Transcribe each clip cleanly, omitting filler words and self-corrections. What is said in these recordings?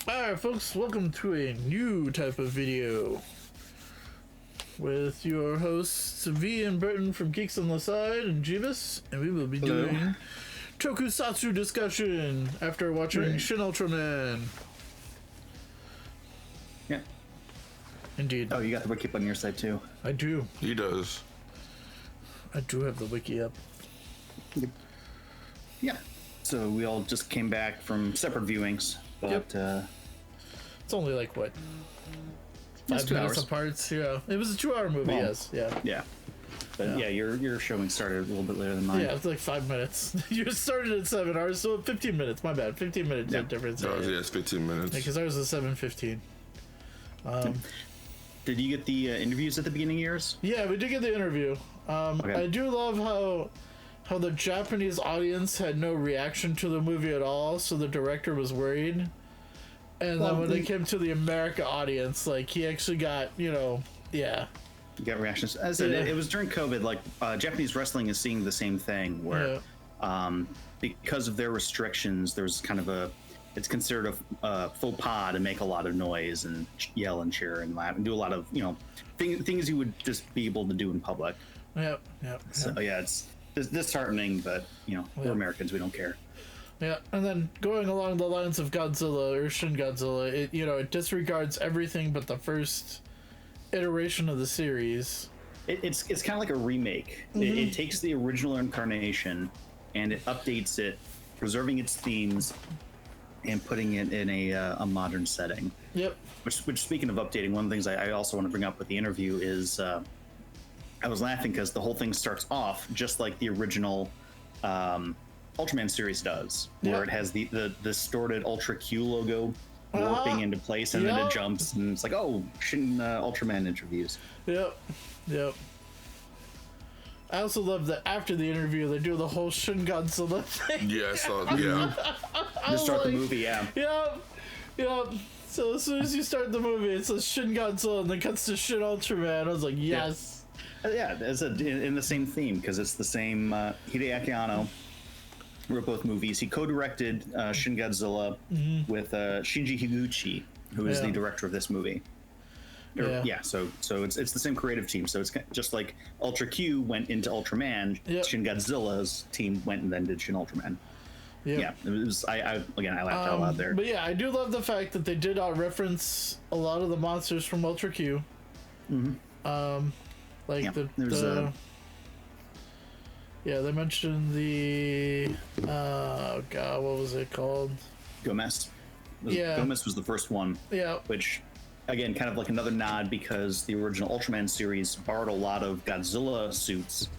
Alright folks, welcome to a new type of video with your hosts V and Burton from Geeks on the Side and Jeebus, and we will be doing Tokusatsu discussion after watching Shin Ultraman. Yeah. Indeed. Oh, you got the wiki up on your side too. I do. He does. I do have the wiki up. Yeah. So we all just came back from separate viewings, but It's only like what? 5 2 minutes hours. apart. Yeah. It was a 2-hour movie, Well, yes. Yeah. yeah. But yeah, your showing started a little bit later than mine. Yeah, it's like 5 minutes. You started at 7 hours, so 15 minutes. My bad. 15 minutes Yeah. difference. Oh, yeah, it's 15 minutes. Because ours was 7:15. Did you get the interviews at the beginning of yours? Yeah, we did get the interview. Okay. I do love how the Japanese audience had no reaction to the movie at all, so the director was worried. And then when they came to the America audience, like, he actually got, yeah. You got reactions. As I said, it was during COVID. Like Japanese wrestling is seeing the same thing, where because of their restrictions, there's kind of it's considered a faux pas to make a lot of noise and yell and cheer and laugh and do a lot of things you would just be able to do in public. Yep. So yeah, it's disheartening, but we're Americans, we don't care. Yeah, and then going along the lines of Godzilla or Shin Godzilla, it disregards everything but the first iteration of the series. It's kind of like a remake. It takes the original incarnation and it updates it, preserving its themes and putting it in a modern setting. Yep. Which speaking of updating, one of the things I also want to bring up with the interview is I was laughing because the whole thing starts off just like the original Ultraman series does, where it has the distorted Ultra Q logo warping into place, and then it jumps, and it's like, oh, Shin Ultraman interviews. Yep. I also love that after the interview, they do the whole Shin Godzilla thing. Yeah, I saw. Yeah. To start the movie, yeah. Yep. So as soon as you start the movie, it says Shin Godzilla, and then cuts to Shin Ultraman. I was like, yes. Yeah, it's in the same theme, because it's the same Hideaki Anno wrote both movies. He co-directed Shin Godzilla with Shinji Higuchi, who is the director of this movie. So it's the same creative team. So it's just like Ultra Q went into Ultraman, Shin Godzilla's team went and then did Shin Ultraman. Yep. Yeah, it was. I laughed out loud there. But yeah, I do love the fact that they did reference a lot of the monsters from Ultra Q. They mentioned the what was it called? Gomez. Yeah, Gomez was the first one. Yeah, which again, kind of like another nod because the original Ultraman series borrowed a lot of Godzilla suits.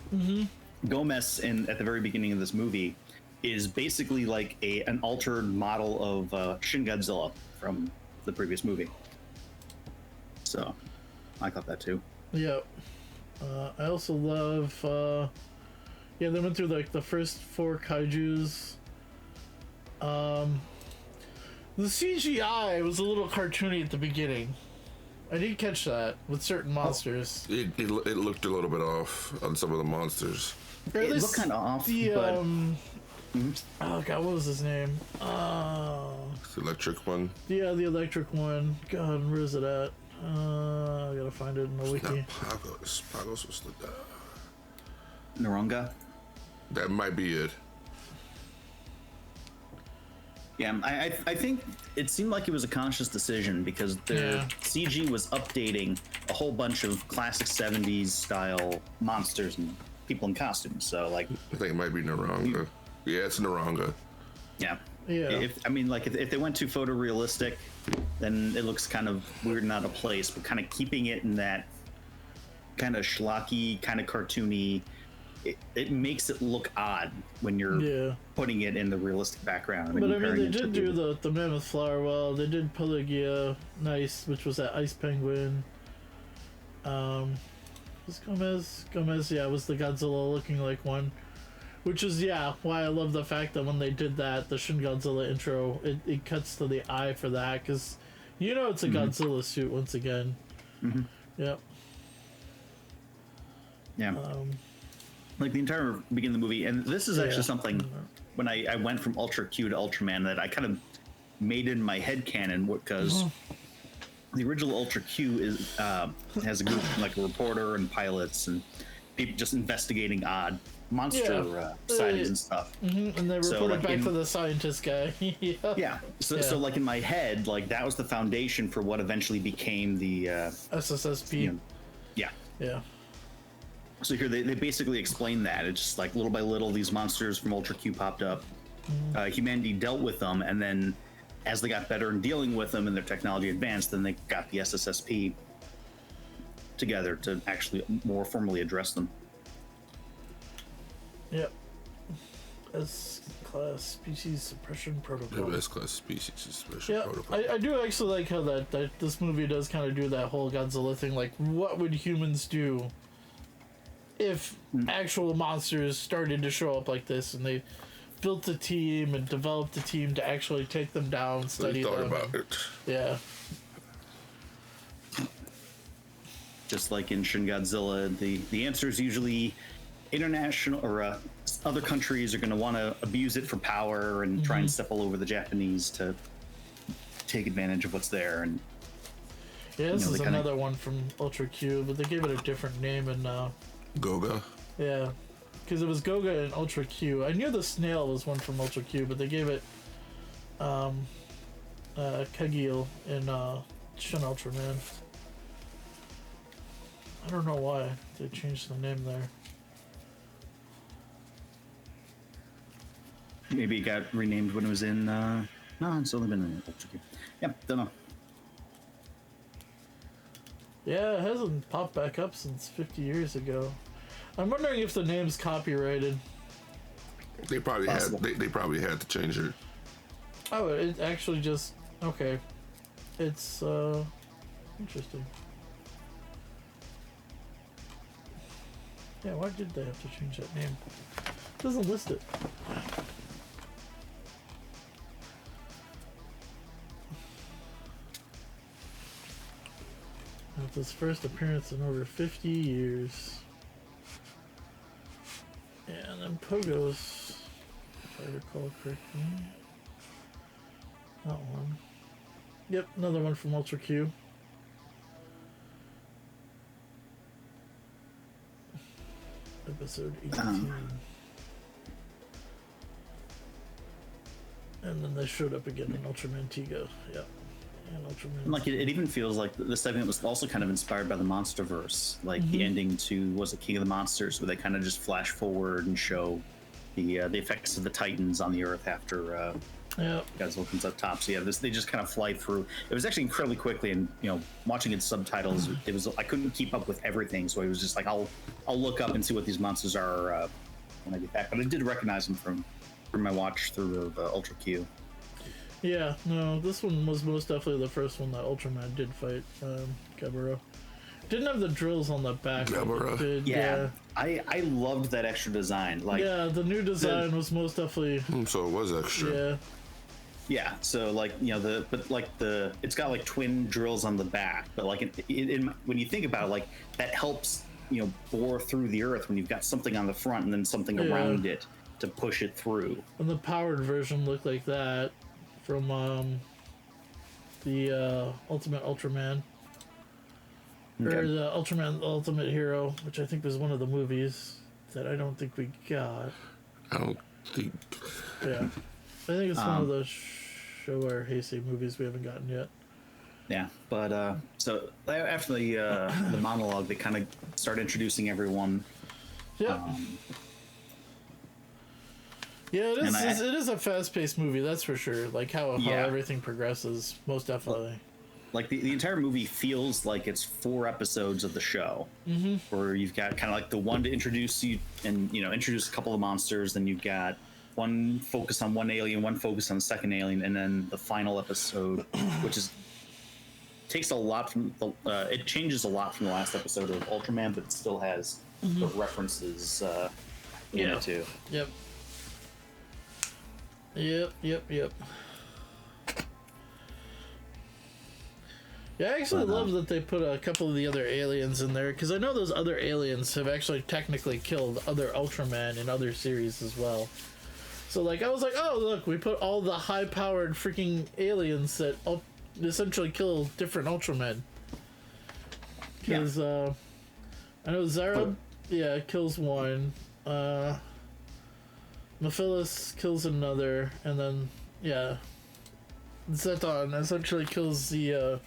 Gomez, at the very beginning of this movie, is basically like an altered model of Shin Godzilla from the previous movie. So, I thought that too. Yeah. I also love. They went through like the first 4 kaijus. The CGI was a little cartoony at the beginning. I did catch that with certain monsters. It looked a little bit off on some of the monsters. It looked kind of off, but... Oh god, what was his name? The electric one. Yeah, the electric one. God, where is it at? I gotta find it in the wiki. Not Pagos. Pagos was the... Naranga? That might be it. Yeah, I think it seemed like it was a conscious decision because their CG was updating a whole bunch of classic 70s style monsters and people in costumes. So, like... I think it might be Naranga. Yeah, it's Naranga. Yeah. Yeah. If they went too photorealistic, then it looks kind of weird and out of place, but kind of keeping it in that kind of schlocky, kind of cartoony, it makes it look odd when you're putting it in the realistic background. But I mean, they did do the Mammoth Flower well. They did Pelagia Nice, which was that ice penguin. Was Gomez? Gomez, was the Godzilla looking like one. Which is, why I love the fact that when they did that, the Shin Godzilla intro, it cuts to the eye for that, because it's a Godzilla suit once again. Yep. Yeah. Like the entire beginning of the movie, and this is actually something when I went from Ultra Q to Ultraman that I kind of made in my head canon because the original Ultra Q is has a group like a reporter and pilots and people just investigating odd monster sightings and stuff. And they report it back to the scientist guy. So like in my head, like that was the foundation for what eventually became the SSSP. Yeah. So here they basically explain that. It's just like little by little these monsters from Ultra Q popped up. Humanity dealt with them, and then as they got better in dealing with them and their technology advanced, then they got the SSSP together to actually more formally address them. Yep. S-Class Species Suppression Protocol. Yeah, S-Class Species Suppression Protocol. I do actually like how that this movie does kind of do that whole Godzilla thing. Like, what would humans do if actual monsters started to show up like this, and they built a team and developed a team to actually take them down, study them. About it. Yeah. Just like in Shin Godzilla, the answer is usually international or other countries are going to want to abuse it for power and try and step all over the Japanese to take advantage of what's there. And yeah, this is another one from Ultra Q, but they gave it a different name in Goga. Yeah, because it was Goga and Ultra Q. I knew the snail was one from Ultra Q, but they gave it Kagil in Shin Ultraman. I don't know why they changed the name there. Maybe it got renamed when it was in. No, it's only been in Ultra Q. Yeah, don't know. Yeah, it hasn't popped back up since 50 years ago. I'm wondering if the name's copyrighted. They probably they probably had to change it. Oh, it actually just okay. It's interesting. Yeah, why did they have to change that name? It doesn't list it. With his first appearance in over 50 years. Yeah, and then Pogos, if I recall correctly. That one. Yep, another one from Ultra Q. Episode 18. And then they showed up again in Ultraman Tiga. Yep. And Ultraman. Like it even feels like this segment was also kind of inspired by the Monsterverse, like the ending to was it King of the Monsters, where they kind of just flash forward and show the effects of the Titans on the Earth after Godzilla comes up top. So yeah, they just kind of fly through. It was actually incredibly quickly, and watching its subtitles, it was I couldn't keep up with everything, so it was just like I'll look up and see what these monsters are when I get back. But I did recognize them from my watch through of Ultra Q. Yeah, no, this one was most definitely the first one that Ultraman did fight Gaburo. Didn't have the drills on the back. Gaburo. Yeah. I loved that extra design. Like yeah, the new design was most definitely. So it was extra. Yeah. Yeah, so like it's got like twin drills on the back, but like when you think about it, like that helps bore through the earth when you've got something on the front and then something around it to push it through. And the powered version looked like that from the Ultimate Ultraman. Okay. Or the Ultraman Ultimate Hero, which I think was one of the movies that I don't think we got. I don't think. Yeah. I think it's one of those Showa Heisei movies we haven't gotten yet. Yeah, but so after the monologue, they kind of start introducing everyone. Yeah. Yeah, it is a fast-paced movie, that's for sure. Like how everything progresses, most definitely. Like the entire movie feels like it's 4 episodes of the show, where you've got kind of like the one to introduce you and introduce a couple of monsters, then you've got one focus on one alien, one focus on the second alien, and then the final episode, which takes a lot from it changes a lot from the last episode of Ultraman, but it still has the references in it too. Yep. Yeah, I actually love that they put a couple of the other aliens in there, because I know those other aliens have actually technically killed other Ultraman in other series as well. So like I was like, oh look, we put all the high-powered freaking aliens that essentially kill different Ultramen. Because I know Zarab, kills one. Mephiles kills another, and then Zeton essentially kills the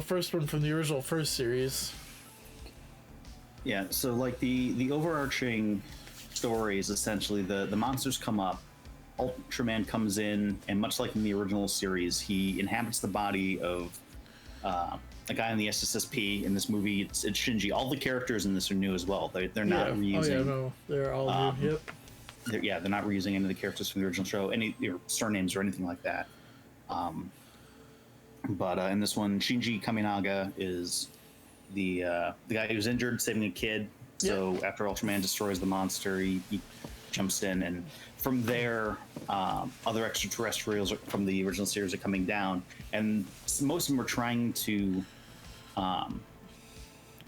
first one from the original first series. Yeah, so like the overarching story is essentially the monsters come up, Ultraman comes in, and much like in the original series, he inhabits the body of a guy in the SSSP. In this movie, it's Shinji. All the characters in this are new as well. They're not reusing. Oh yeah, no, they're all new. Yep. They're not reusing any of the characters from the original show, any surnames or anything like that. But in this one, Shinji Kaminaga is the guy who's injured, saving a kid. So after Ultraman destroys the monster, he jumps in, and from there, other extraterrestrials from the original series are coming down, and most of them are trying to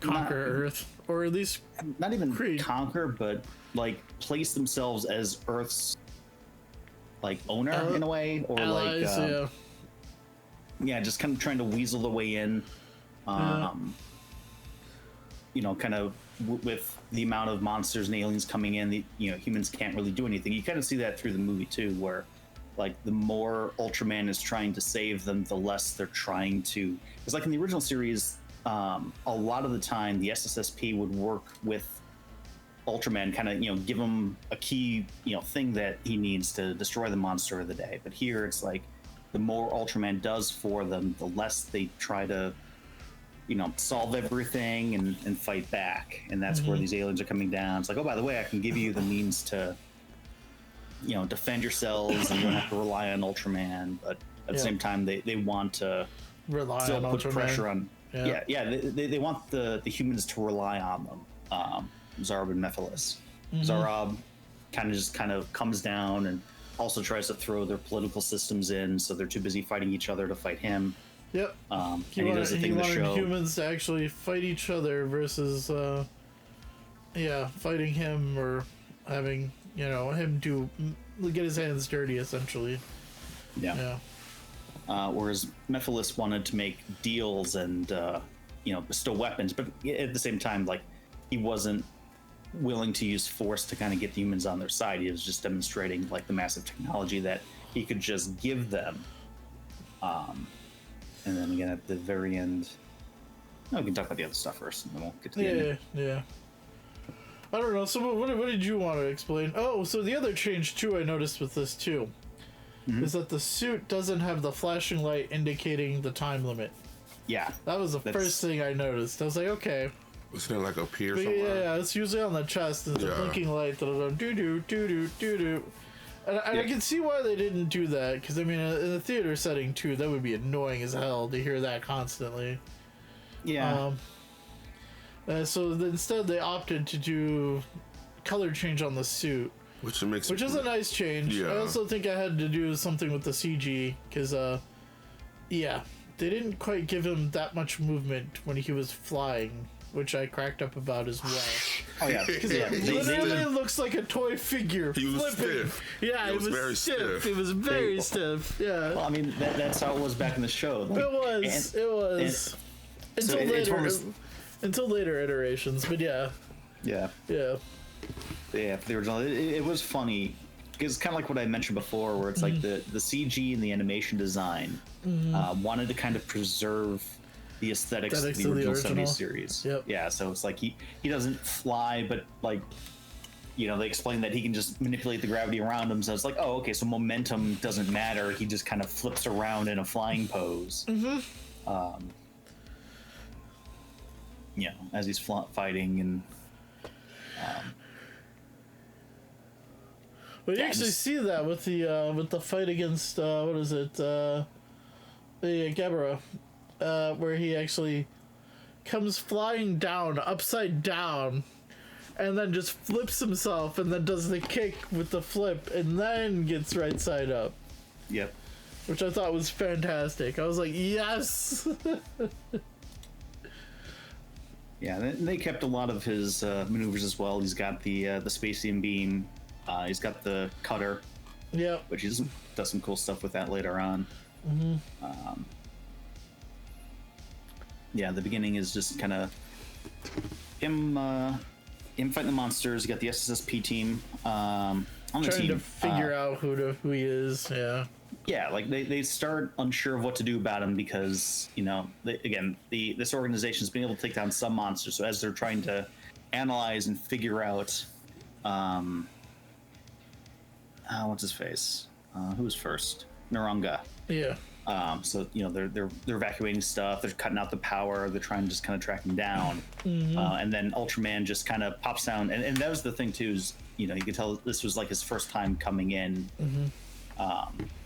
conquer Earth, or at least not even conquer, but like place themselves as Earth's like owner in a way, or allies, just kind of trying to weasel the way in. Kind of with the amount of monsters and aliens coming in, humans can't really do anything. You kind of see that through the movie too, where like the more Ultraman is trying to save them, the less they're trying to. It's like in the original series, a lot of the time the SSSP would work with Ultraman, kind of give him a key thing that he needs to destroy the monster of the day. But here it's like the more Ultraman does for them, the less they try to solve everything and fight back. And that's where these aliens are coming down. It's like, oh, by the way, I can give you the means to defend yourselves, and you don't have to rely on Ultraman. But at the same time, they want to rely still on put Ultraman. Pressure on. They want the humans to rely on them. Zarab and Mephiles. Zarab kind of comes down and also tries to throw their political systems in, so they're too busy fighting each other to fight him. Yep. He does the thing in the show. Humans to actually fight each other versus, fighting him, or having him get his hands dirty, essentially. Yeah. Whereas Mephiles wanted to make deals and bestow weapons, but at the same time, like, he wasn't willing to use force to kind of get the humans on their side. He was just demonstrating like the massive technology that he could just give them. And then again at the very end, we can talk about the other stuff first, and then we'll get to the end. Yeah. I don't know. So what did you want to explain? Oh, so the other change too I noticed with this too is that the suit doesn't have the flashing light indicating the time limit. Yeah. That was the first thing I noticed. I was like, okay. Isn't it like up here somewhere? Yeah, it's usually on the chest. There's a blinking light that'll go doo-doo. And I can see why they didn't do that, because, I mean, in a theater setting, too, that would be annoying as hell to hear that constantly. Yeah. So instead, they opted to do color change on the suit. Which is a nice change. Yeah. I also think I had to do something with the CG, because, they didn't quite give him that much movement when he was flying, which I cracked up about as well. Oh yeah, because it literally looks like a toy figure. He was stiff. Yeah, it was very stiff. It was very stiff. Yeah. Well, I mean, that's how it was back in the show. Like, it was. Until later iterations, but yeah. Yeah. For the original, it was funny. Because it's kind of like what I mentioned before, where it's like the CG and the animation design wanted to kind of preserve the aesthetics of the original 70s series. Yep. Yeah, so it's like he doesn't fly, but like, they explain that he can just manipulate the gravity around him. So it's like, oh, okay, so momentum doesn't matter. He just kind of flips around in a flying pose. As he's fighting and. Well, you actually see that with the fight against the Gebra, where he actually comes flying down upside down, and then just flips himself, and then does the kick with the flip, and then gets right side up. Yep. Which I thought was fantastic. I was like, yes. Yeah, they kept a lot of his maneuvers as well. He's got the Spacian beam. He's got the cutter, Yep. which he does some cool stuff with that later on. Yeah, the beginning is just kind of him fighting the monsters. You got the SSSP team on the Trying team. to figure out who he is. Yeah. Yeah, like they start unsure of what to do about him because, you know, this organization's been able to take down some monsters. So as they're trying to analyze and figure out, what's his face? Who was first? Naranga. Yeah. So you know they're evacuating stuff. They're cutting out the power. They're trying to just kind of track him down. And then Ultraman just kind of pops down. And that was the thing too. Is you know you could tell this was like his first time coming in.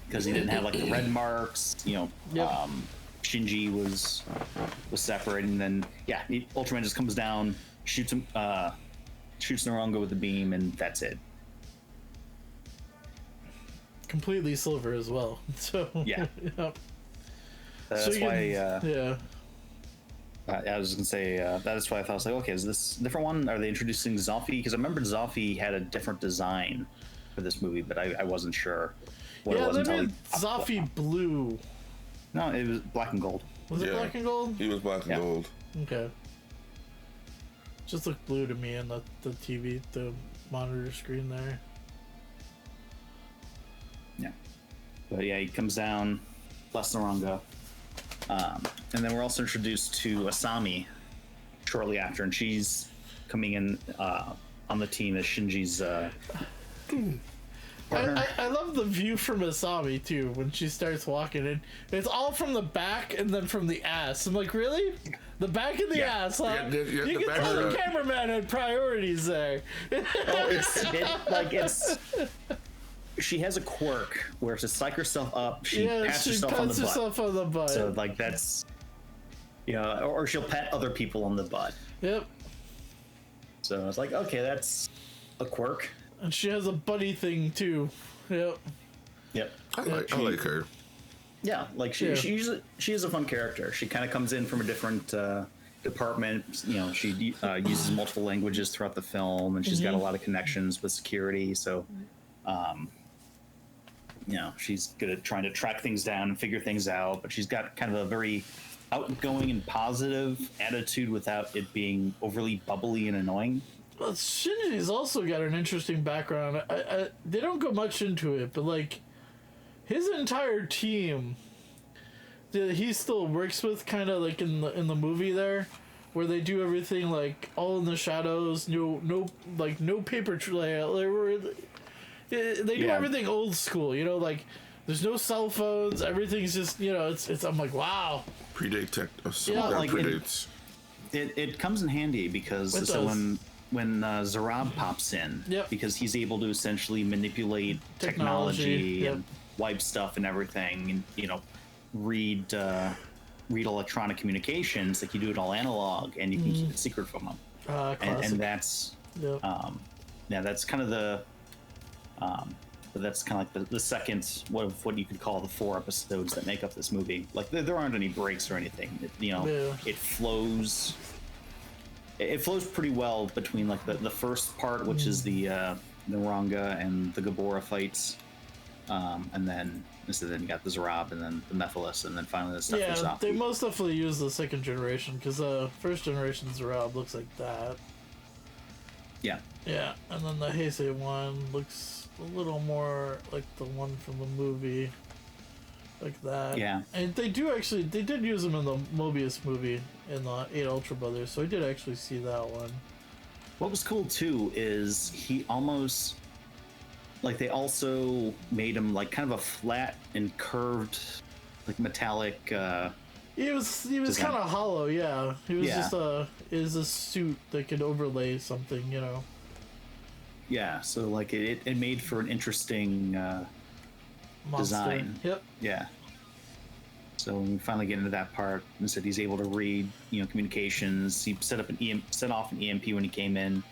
Because he didn't have like the red marks, you know. Yep. Shinji was separated, and then Ultraman just comes down, shoots him, shoots Naranga with the beam, and that's it. Completely silver as well. So Yeah. Yep. That's So why. yeah. I was gonna say that's why I thought I was like, okay, is this a different one? Are they introducing Zoffy? Because I remember Zoffy had a different design for this movie, but I wasn't sure. What it was they until made Zoffy blue. No, it was black and gold. Was it black and gold? He was black and gold. Okay. Just looked blue to me on the TV, the monitor screen there. Yeah. But yeah, he comes down, bless Naranga. And then we're also introduced to Asami shortly after, and she's coming in on the team as Shinji's partner. I love the view from Asami too when she starts walking in. It's all from the back and then from the ass. I'm like, really? The back and the ass, huh? Yeah, You can tell the cameraman had priorities there. She has a quirk where to psych herself up, she pats she herself pats on herself on the butt. So like that's, you know, or she'll pat other people on the butt. Yep. So I was like, okay, that's a quirk. And she has a buddy thing too. Yep. Yep. I like her. Yeah, like she is a fun character. She kind of comes in from a different department. You know, she uses multiple languages throughout the film, and she's got a lot of connections with security. So, you know, she's good at trying to track things down and figure things out. But she's got kind of a very outgoing and positive attitude without it being overly bubbly and annoying. Well, Shinji's also got an interesting background. They don't go much into it, but like his entire team that he still works with, kind of like in the movie where they do everything like all in the shadows, no paper trail. They do everything old school, you know, like there's no cell phones. Everything's just, you know, it's. I'm like, wow. Predates. It comes in handy because when Zarab pops in, because he's able to essentially manipulate technology and wipe stuff and everything, and you know, read electronic communications, like you do it all analog, and you can keep it secret from them. And that's that's kind of the that's kind of like the second what you could call the 4 episodes that make up this movie. Like there aren't any breaks or anything. It flows. It flows pretty well between like the first part, which is the Naranga and the Gabora fights, and then you got the Zarab and then the Mephiles, and then finally the stuff for Zoffy. They most definitely use the second generation because first generation Zarab looks like that. Yeah. Yeah, and then the Heisei one looks a little more like the one from the movie, like that. Yeah. And they did use them in the Mobius movie in the 8 Ultra Brothers, so I did actually see that one. What was cool too is he almost, like they also made him like kind of a flat and curved, like metallic. He was kind of hollow, yeah. He was just a suit that could overlay something, you know. Yeah, so like it made for an interesting design. Yep. Yeah. So when we finally get into that part, and said he's able to read, you know, communications. He set off an EMP when he came in.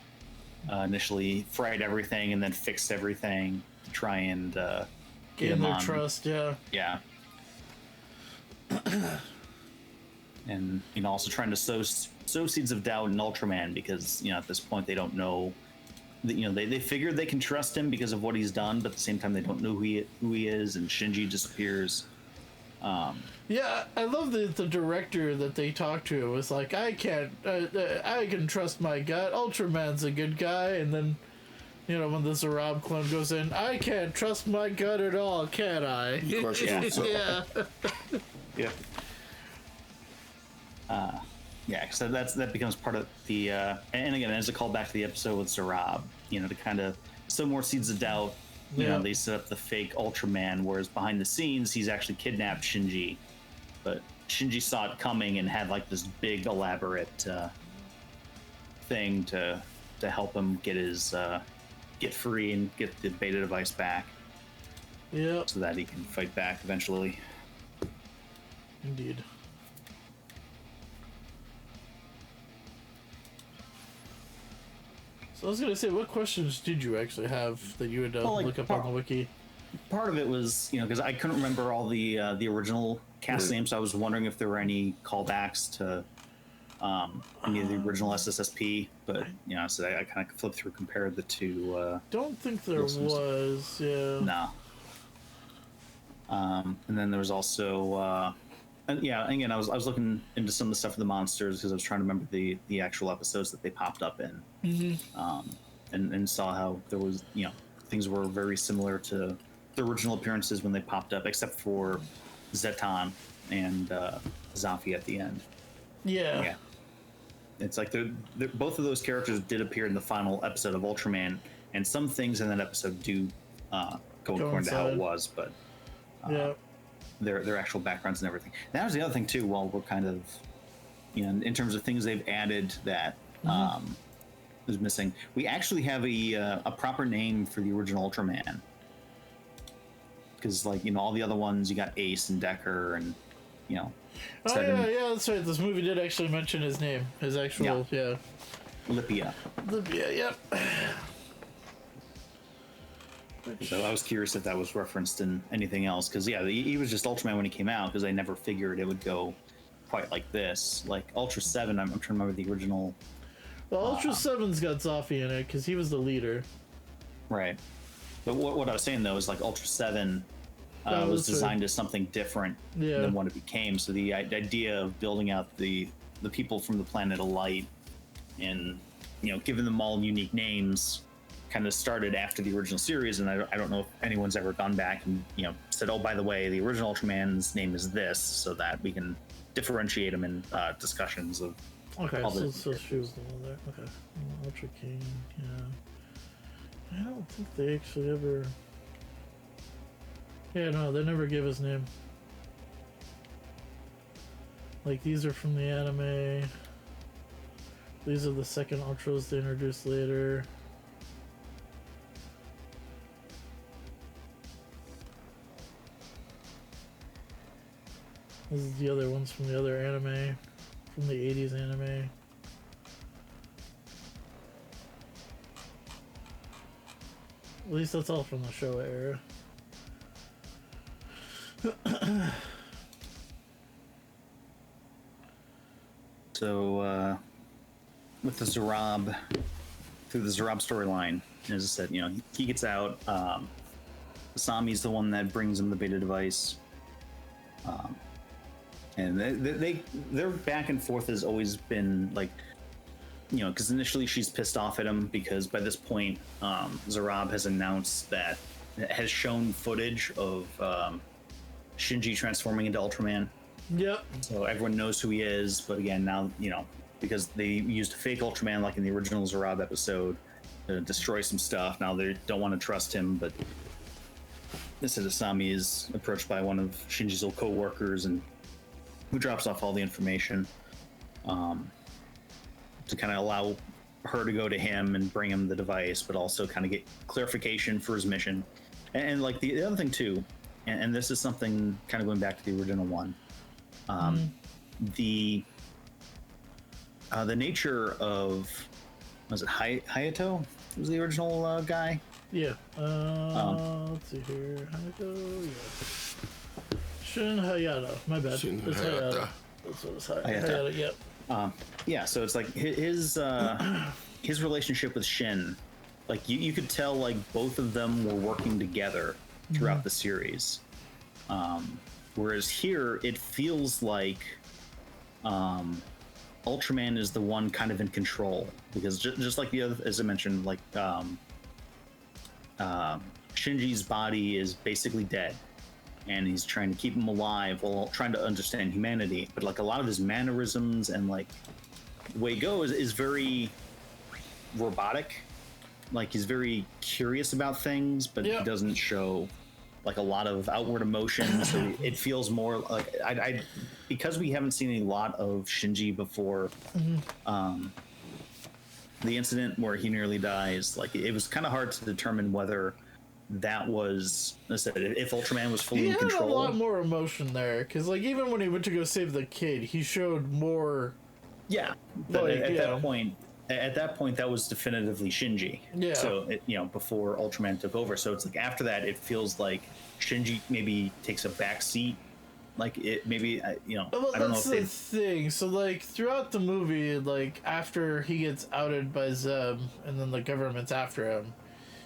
Initially, fried everything and then fixed everything to try and gain their trust. Yeah. Yeah. And you know, also trying to sow seeds of doubt in Ultraman because you know at this point they don't know they figured they can trust him because of what he's done, but at the same time they don't know who he is, and Shinji disappears. Yeah, I love the director that they talked to. It was like, I can trust my gut. Ultraman's a good guy, and then, when the Zarab clone goes in, I can't trust my gut at all, can I? Yeah. Yeah. Yeah, because that becomes part of the and again, as a callback to the episode with Zarab, to kind of sow more seeds of doubt. They set up the fake Ultraman, whereas behind the scenes he's actually kidnapped Shinji, but Shinji saw it coming and had like this big elaborate thing to help him get free and get the beta device back. Yeah. So that he can fight back eventually. Indeed. So I was gonna say, what questions did you actually have that you would look up on the wiki? Part of it was, because I couldn't remember all the original cast names, so I was wondering if there were any callbacks to any of the original SSSP. But so I kind of flipped through, compared the two. Don't think there was. Yeah. No. And then there was also. And again, I was looking into some of the stuff for the monsters because I was trying to remember the actual episodes that they popped up in, and saw how there was things were very similar to the original appearances when they popped up, except for Zeton and Zafi at the end. Yeah. It's like both of those characters did appear in the final episode of Ultraman, and some things in that episode do go according to how it was, but their actual backgrounds and everything. And that was the other thing too. While we're kind of, in terms of things they've added that is missing, we actually have a proper name for the original Ultraman. Because all the other ones, you got Ace and Decker and yeah, that's right. This movie did actually mention his name, his actual Lipia. Yep. So I was curious if that was referenced in anything else, because he was just Ultraman when he came out, because I never figured it would go quite like this. Like Ultra 7, I'm trying to remember the original. Well, Ultra 7's got Zafi in it because he was the leader. Right. But what I was saying though is like Ultra 7 was designed as something different than what it became. So the idea of building out the people from the planet of light and giving them all unique names kind of started after the original series, and I don't know if anyone's ever gone back and said, oh, by the way, the original Ultraman's name is this, so that we can differentiate them in discussions of. Okay, so she was the one there. Okay, Ultra King. Yeah, I don't think they actually ever. Yeah, no, they never gave his name. Like, these are from the anime. These are the second Ultras they introduced later. This is the other ones from the other anime, from the 80s anime. At least that's all from the show era. So, with the Zarab, through the Zarab storyline, as I said, he gets out. Asami's the one that brings him the beta device. And their back and forth has always been like, because initially she's pissed off at him because by this point, Zarab has announced that has shown footage of Shinji transforming into Ultraman. Yep. So everyone knows who he is, but again, now, because they used a fake Ultraman like in the original Zarab episode to destroy some stuff, now they don't want to trust him, but this is Asami is approached by one of Shinji's old co-workers and who drops off all the information to kind of allow her to go to him and bring him the device, but also kind of get clarification for his mission. And like the other thing too, and this is something kind of going back to the original one, the nature of, was it Hayato? Was the original guy? Yeah. Let's see here. Hayato, yeah. Shin Hayato. My bad. Shin It's Hayato. Hayato. That's what it's Hayato. Yep. Yeah, so it's like his relationship with Shin like you could tell like both of them were working together throughout the series. Whereas here it feels like Ultraman is the one kind of in control, because just like the other, as I mentioned, like Shinji's body is basically dead, and he's trying to keep him alive while trying to understand humanity. But like a lot of his mannerisms and like the way he goes is very robotic. Like he's very curious about things, but he doesn't show like a lot of outward emotion. So it feels more like I because we haven't seen a lot of Shinji before. The incident where he nearly dies, like it was kind of hard to determine whether that was, as I said, if Ultraman was fully in control. He had a lot more emotion there, because like even when he went to go save the kid, he showed more. Yeah, but like, at that point, that was definitively Shinji. Yeah. So before Ultraman took over, so it's like after that, it feels like Shinji maybe takes a back seat. Like it maybe Well, I don't know if that's the thing. So like throughout the movie, like after he gets outed by Zeb, and then the government's after him,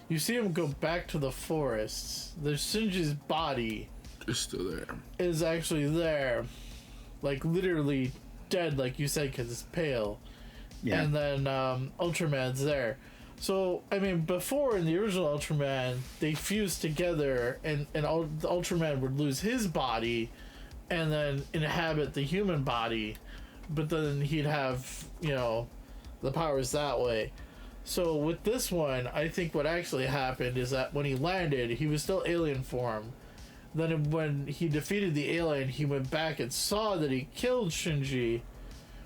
you see him go back to the forests. There's Shinji's body. It's still there. Is actually there, like literally dead, like you said, because it's pale. Yeah. And then Ultraman's there. So I mean, before in the original Ultraman, they fused together, and the Ultraman would lose his body, and then inhabit the human body, but then he'd have the powers that way. So with this one, I think what actually happened is that when he landed, he was still alien form. Then when he defeated the alien, he went back and saw that he killed Shinji,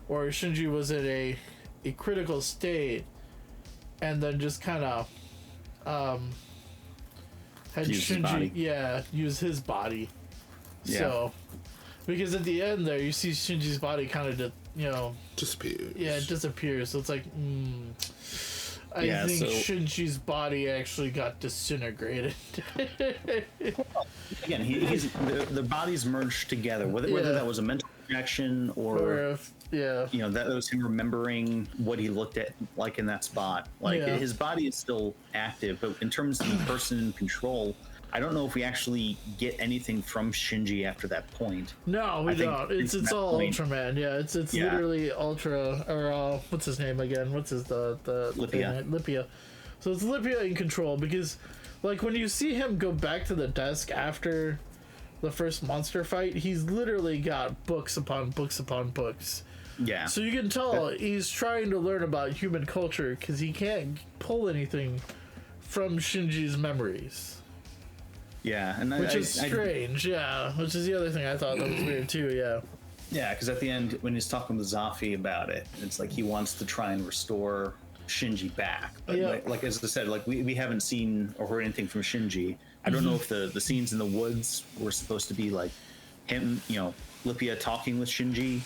or Shinji was in a critical state, and then just kind of had Shinji use his body. Yeah. So because at the end there, you see Shinji's body kind of disappears. Yeah, it disappears. So it's like, I think Shinji's body actually got disintegrated. Again, he's the bodies merged together. Whether that was a mental reaction or if, that was him remembering what he looked at like in that spot. Like his body is still active, but in terms of the person in control, I don't know if we actually get anything from Shinji after that point. No, we don't. It's all point, Ultraman. Yeah, it's literally Ultra, or what's his name again? What's his the Lipia. Lipia. So it's Lipia in control, because like when you see him go back to the desk after the first monster fight, he's literally got books upon books upon books. Yeah. So you can tell he's trying to learn about human culture, because he can't pull anything from Shinji's memories. Yeah, and which is strange. Which is the other thing I thought that was weird too. Yeah, because at the end when he's talking with Zafi about it, it's like he wants to try and restore Shinji back. But like as I said, like we haven't seen or heard anything from Shinji. I don't know if the scenes in the woods were supposed to be like him, Lipia talking with Shinji,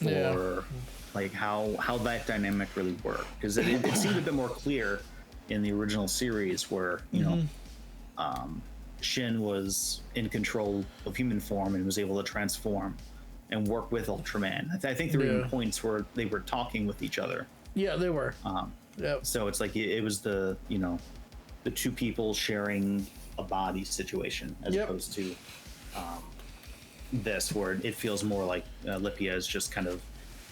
or like how that dynamic really worked. Because it seemed a bit more clear in the original series where Shin was in control of human form and was able to transform and work with Ultraman. I think there were even points where they were talking with each other. Yeah, they were. So it's like it was the two people sharing a body situation, as opposed to this, where it feels more like Lipia is just kind of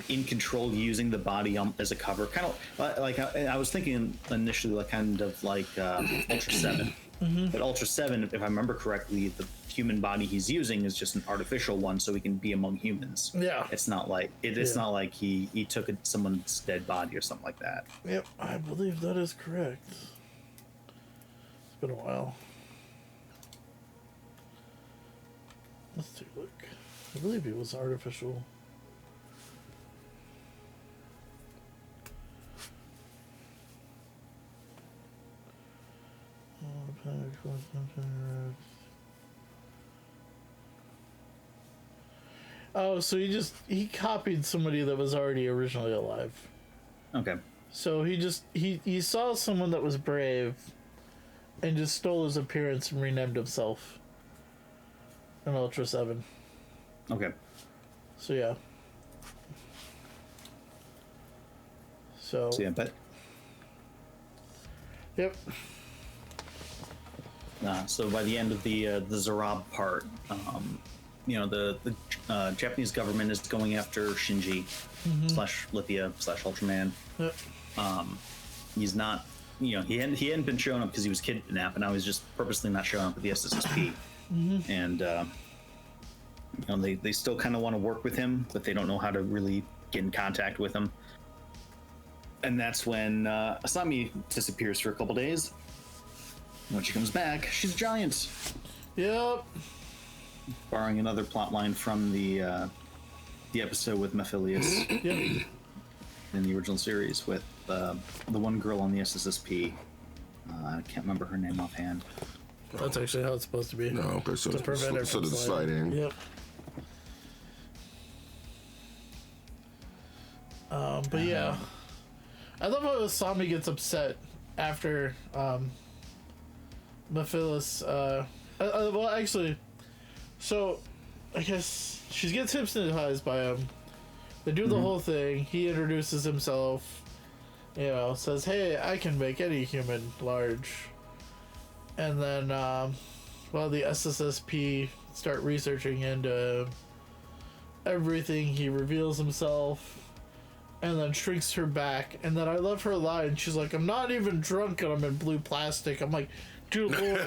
in control, using the body as a cover. Kind of like I was thinking initially, like kind of like Ultra 7. But Ultra 7, if I remember correctly, the human body he's using is just an artificial one, so he can be among humans. Yeah, it's not like it's not like he took someone's dead body or something like that. Yep, I believe that is correct. It's been a while. Let's take a look. I believe it was artificial. Oh, so he copied somebody that was already originally alive. Okay. So he saw someone that was brave and just stole his appearance and renamed himself an Ultra 7. Okay. So yeah. So yeah, but Yep. So by the end of the Zarab part, the Japanese government is going after Shinji / Lithia / Ultraman. Yep. He's not, he hadn't been showing up because he was kidnapped, and now he's just purposely not showing up at the SSSP. And they still kind of want to work with him, but they don't know how to really get in contact with him. And that's when Asami disappears for a couple days. When she comes back, she's a giant. Yep. Borrowing another plot line from the episode with Mephilius Yep. in the original series with the one girl on the SSSP. I can't remember her name offhand. That's actually how it's supposed to be. No, okay, so To prevent her from the sliding. Yep. But yeah, I love how Asami gets upset after Mephilus. Well, actually, so I guess she gets hypnotized by him. They do the whole thing. He introduces himself. Says, "Hey, I can make any human large." And then, the SSSP start researching into everything. He reveals himself. And then shrinks her back. And then I love her line. She's like, "I'm not even drunk and I'm in blue plastic." I'm like, dude, Lord,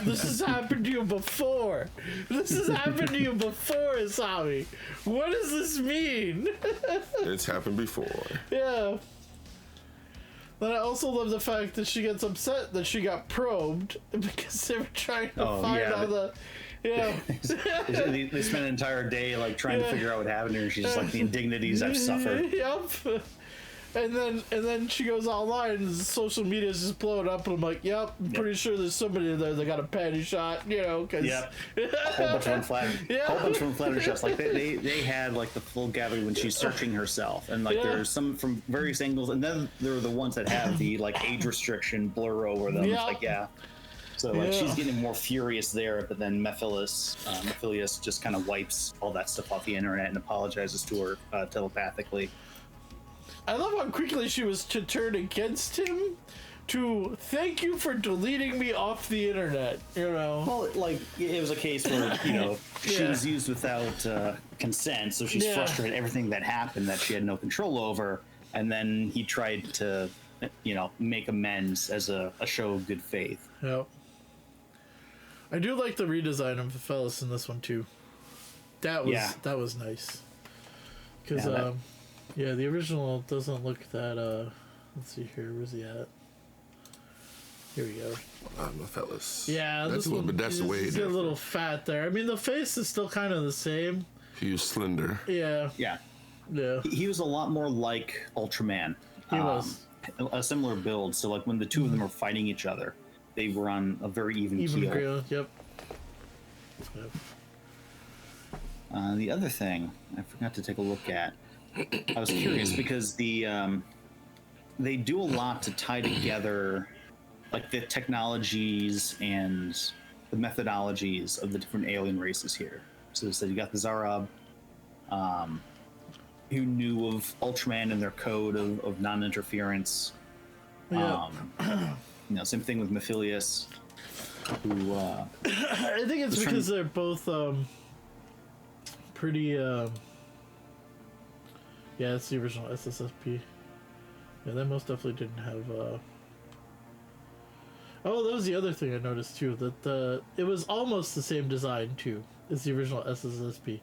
this has happened to you before. This has happened to you before, Asami. What does this mean? It's happened before. Yeah. But I also love the fact that she gets upset that she got probed because they were trying to find all the... Yeah. They spent an entire day trying to figure out what happened to her. She's just like, the indignities I've suffered. Yep. And then she goes online and social media is just blowing up, and I'm like, yep, I'm pretty sure there's somebody in there that got a panty shot, because a whole bunch of unflattering shots. Like they had the full gathering when she's searching herself, and there's some from various angles, and then there are the ones that have the age restriction blur over them. Yeah. It's so she's getting more furious there, but then Mephilius just kind of wipes all that stuff off the internet and apologizes to her telepathically. I love how quickly she was to turn against him to thank you for deleting me off the internet, Well, it was a case where, she was used without consent, so she's frustrated at everything that happened that she had no control over, and then he tried to, make amends as a show of good faith. Yep. I do like the redesign of the fellas in this one, too. That was nice. Because, the original doesn't look that, let's see here, where's he at? Here we go. My fellas. Yeah, that's the way he's a little fat there. I mean, the face is still kind of the same. He was slender. Yeah. Yeah. Yeah. He was a lot more like Ultraman. He was. A similar build, so when the two of them were fighting each other, they were on a very even keel. Keel, yep. The other thing I forgot to take a look at, I was curious because they do a lot to tie together the technologies and the methodologies of the different alien races here. So you got the Zarab, who knew of Ultraman and their code of non-interference. Yeah. Same thing with Mephilius, who I think it's because they're both pretty it's the original SSSP. Yeah, they most definitely didn't have Oh, that was the other thing I noticed too, that it was almost the same design too as the original SSSP.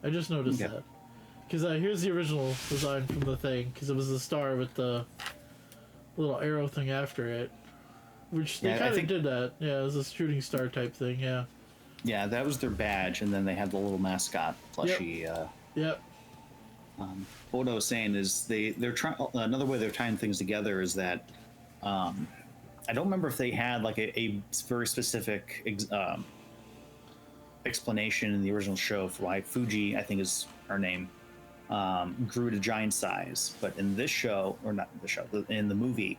I just noticed that. Because here's the original design from the thing, because it was the star with the little arrow thing after it. Which they kind of did that. Yeah, it was a shooting star type thing, yeah. Yeah, that was their badge, and then they had the little mascot plushie. Yep. What I was saying is they're trying. Another way they're tying things together is that I don't remember if they had a very specific explanation in the original show for why Fuji, I think is her name, grew to giant size. But in this show, or not the show, in the movie,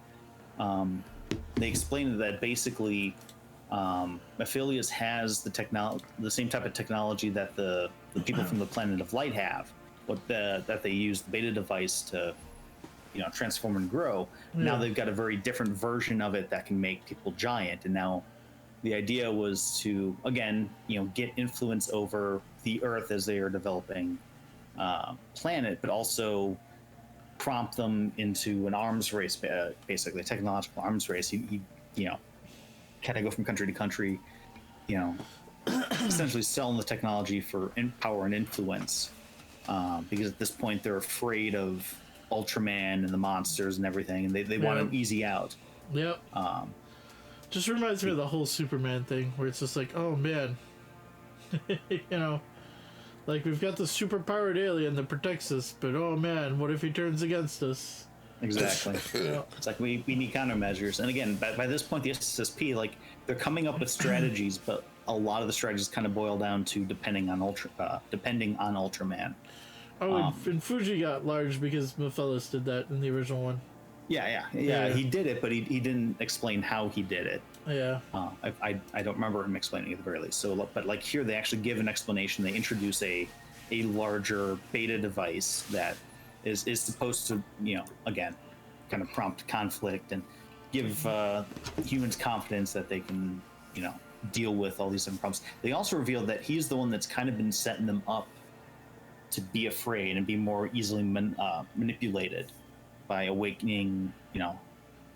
they explained that basically Mephilius has the same type of technology that the people from the Planet of Light have, that they use the beta device to transform and grow. Now they've got a very different version of it that can make people giant, and now the idea was to again get influence over the Earth as they are developing planet, but also prompt them into an arms race, basically a technological arms race. You kind of go from country to country, essentially selling the technology for power and influence, because at this point they're afraid of Ultraman and the monsters and everything, and they want an easy out. Yep. Just reminds me of the whole Superman thing, where it's just like, oh man, like we've got this super-powered alien that protects us, but oh man, what if he turns against us? Exactly. It's like we need countermeasures. And again, by this point, the SSP, like they're coming up with strategies, but a lot of the strategies kind of boil down to depending on Ultraman. Oh, and Fuji got large because Mephiles did that in the original one. Yeah. He did it, but he didn't explain how he did it. Yeah. I don't remember him explaining it at the very least. So, but like here, they actually give an explanation. They introduce a larger beta device that is supposed to, again, kind of prompt conflict and give humans confidence that they can, deal with all these different problems. They also revealed that he's the one that's kind of been setting them up to be afraid and be more easily manipulated by awakening.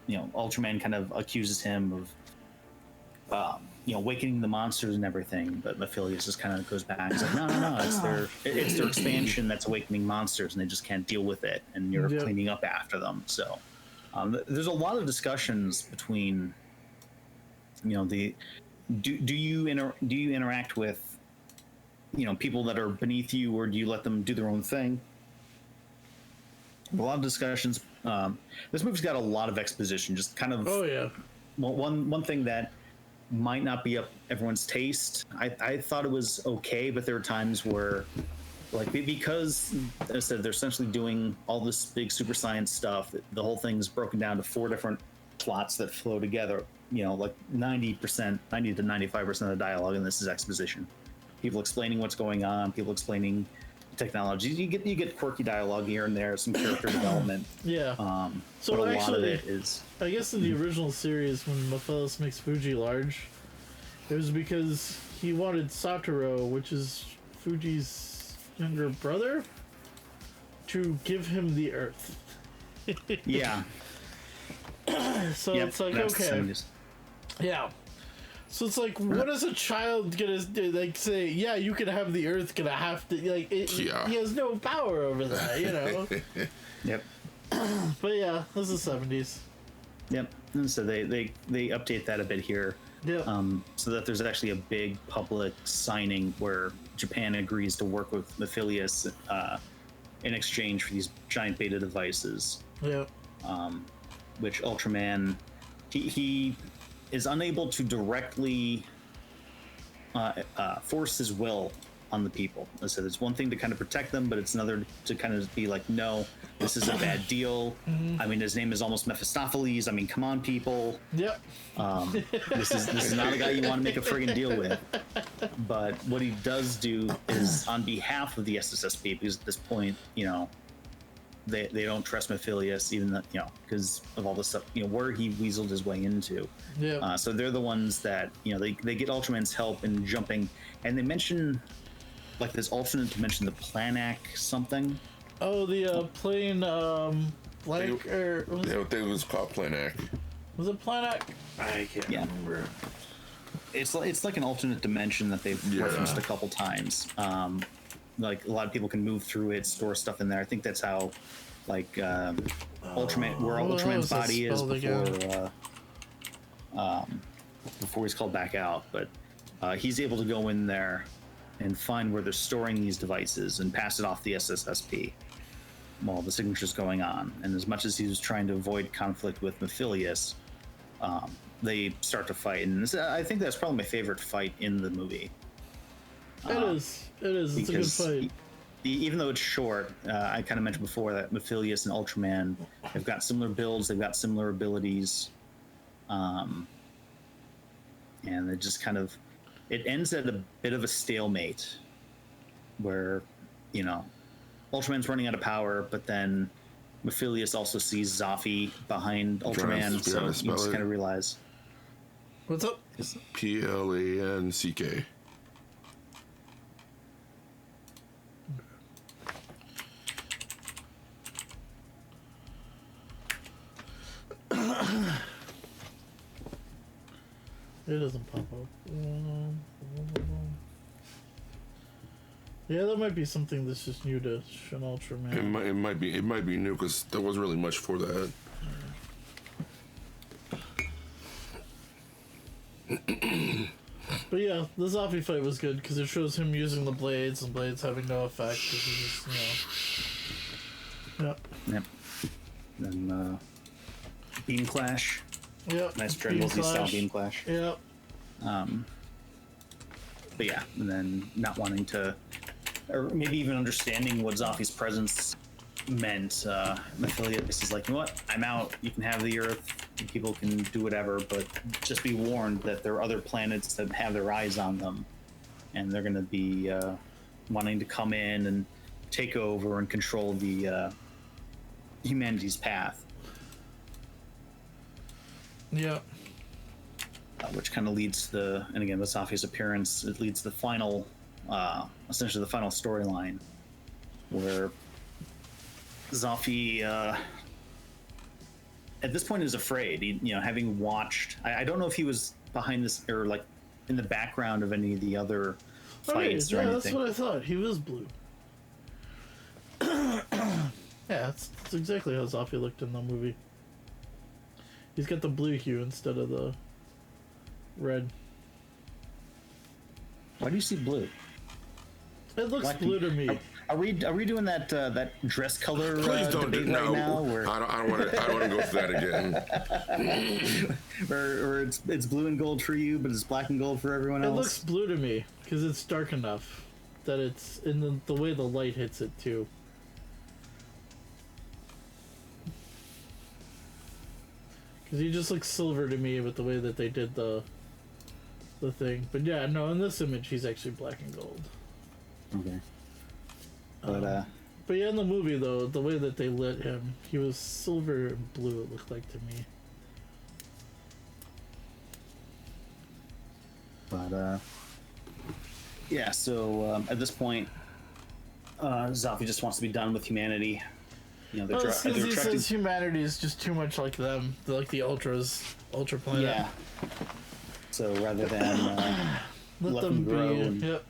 Ultraman kind of accuses him of awakening the monsters and everything, but Mephiles just kind of goes back. He's like, no, it's their expansion that's awakening monsters, and they just can't deal with it, and you're cleaning up after them. So there's a lot of discussions between, do you interact with, people that are beneath you, or do you let them do their own thing? A lot of discussions. This movie's got a lot of exposition, just kind of. Oh yeah. One thing that might not be up everyone's taste. I thought it was okay, but there are times where, like, because as I said, they're essentially doing all this big super science stuff. The whole thing's broken down to 4 different plots that flow together. Like 90 to 95% of the dialogue in this is exposition. People explaining what's going on. People explaining technologies. You get quirky dialogue here and there, some character development. Yeah. So but a actually, lot of it is. I guess in the original series, when Mephiles makes Fuji large, it was because he wanted Satoru, which is Fuji's younger brother, to give him the Earth. Yeah. So it's like, okay. Yeah. So it's like, what is a child gonna do? Like, say, yeah, you can have the Earth, gonna have to, like, he has no power over that, Yep. But yeah, this is the 70s. Yep. And so they update that a bit here. Yeah. So that there's actually a big public signing where Japan agrees to work with Mephiles in exchange for these giant beta devices. Yeah. Which Ultraman, he is unable to directly force his will on the people. So it's one thing to kind of protect them, but it's another to kind of be like, no, this is a bad deal. I mean, his name is almost Mephistopheles. I mean, come on, people. Yep. This is not a guy you want to make a friggin' deal with. But what he does do is, on behalf of the SSSP, because at this point, they don't trust Mephiles, even that, because of all the stuff, where he weaseled his way into. Yeah. So they're the ones that, they get Ultraman's help in jumping, and they mention, like, this alternate dimension, the Planac something. Oh, the plane, blank, or... I think it was called Planac. Was it Planac? I can't remember. It's like an alternate dimension that they've referenced a couple times. Like, a lot of people can move through it, store stuff in there. I think that's how, like, Ultraman, where Ultraman's body is before he's called back out. But he's able to go in there and find where they're storing these devices and pass it off the SSSP while the signature's going on. And as much as he was trying to avoid conflict with Mephiles, they start to fight. And I think that's probably my favorite fight in the movie. It is. It's a good fight. Even though it's short, I kind of mentioned before that Mephiles and Ultraman have got similar builds, they've got similar abilities, and it just kind of, it ends at a bit of a stalemate, where, Ultraman's running out of power, but then Mephilius also sees Zafi behind Ultraman, to so you spell just it. kind of realize. What's up? Planck. It doesn't pop up. Yeah, that might be something that's just new to Shin Ultraman. It might be new because there wasn't really much for that. But yeah, the Zafi fight was good because it shows him using the blades and blades having no effect. Cause he's just, Yep. Yep. Then Beam Clash. Yep. Nice Dragon Ball Z style Beam Clash. Yep. But yeah, and then not wanting to, or maybe even understanding what Zafi's presence meant, Mephilius is like, you know what, I'm out, you can have the Earth, people can do whatever, but just be warned that there are other planets that have their eyes on them, and they're going to be wanting to come in and take over and control the humanity's path. Yep. Which kind of leads to the, and again, with Zafi's appearance, it leads to the final, essentially the final storyline, where Zafi, at this point, is afraid. He, having watched, I don't know if he was behind this or like in the background of any of the other fights or anything. That's what I thought. He was blue. Yeah, that's exactly how Zafi looked in the movie. He's got the blue hue instead of the red. Why do you see blue? It looks Black blue to me. Are we doing that dress color Please don't do debate right now? Or... I don't want to go through that again. or it's blue and gold for you, but it's black and gold for everyone else. It looks blue to me because it's dark enough that it's in the way the light hits it too. Because he just looks silver to me with the way that they did the thing. But yeah, no, in this image he's actually black and gold. Okay. But yeah, in the movie though, the way that they lit him, he was silver and blue. It looked like to me. But yeah. So at this point, Zafi just wants to be done with humanity. He says humanity is just too much like them. They're like the Ultra Planet. Yeah. So rather than let them grow, yep.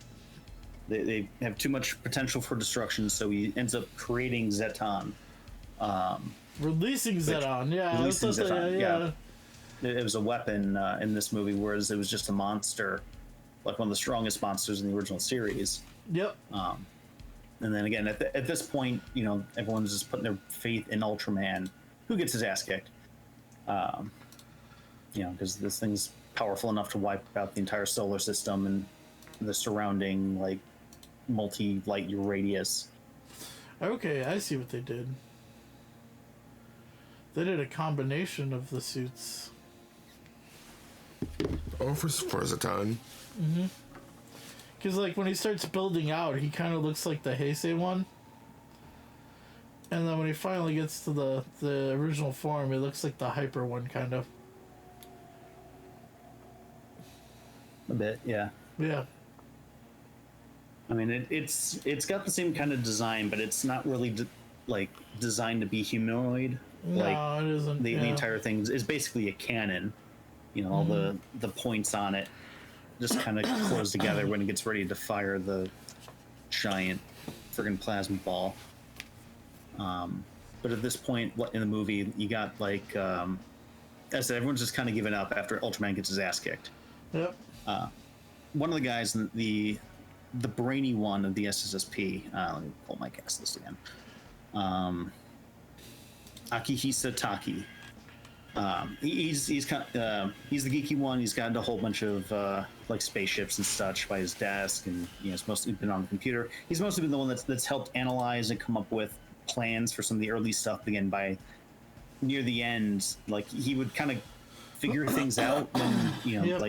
They have too much potential for destruction, so he ends up creating Zeton. Releasing Zeton, yeah. Releasing Zeton, yeah. It was a weapon in this movie, whereas it was just a monster, like one of the strongest monsters in the original series. Yep. And then again, at this point, everyone's just putting their faith in Ultraman, who gets his ass kicked. Because this thing's powerful enough to wipe out the entire solar system and the surrounding, like, multi-light year radius. Okay, I see what they did. They did a combination of the suits. Oh, for Zeton. Mm-hmm. Because, like, when he starts building out, he kind of looks like the Heisei one. And then when he finally gets to the original form, he looks like the Hyper one, kind of. A bit, yeah. Yeah. I mean, it's got the same kind of design, but it's not really designed to be humanoid. No, like, it isn't. The entire thing is basically a cannon. All the points on it just kind of close together when it gets ready to fire the giant friggin' plasma ball. But at this point, in the movie, you got like, as I said, everyone's just kind of giving up after Ultraman gets his ass kicked. Yep. One of the guys, the brainy one of the SSSP, let me pull my cast list again. Akihisa Taki. He's kind of, he's the geeky one. He's got a whole bunch of like spaceships and such by his desk, and he's mostly been on the computer. He's mostly been the one that's helped analyze and come up with plans for some of the early stuff. Again, by near the end, like he would kind of figure things out when Yep.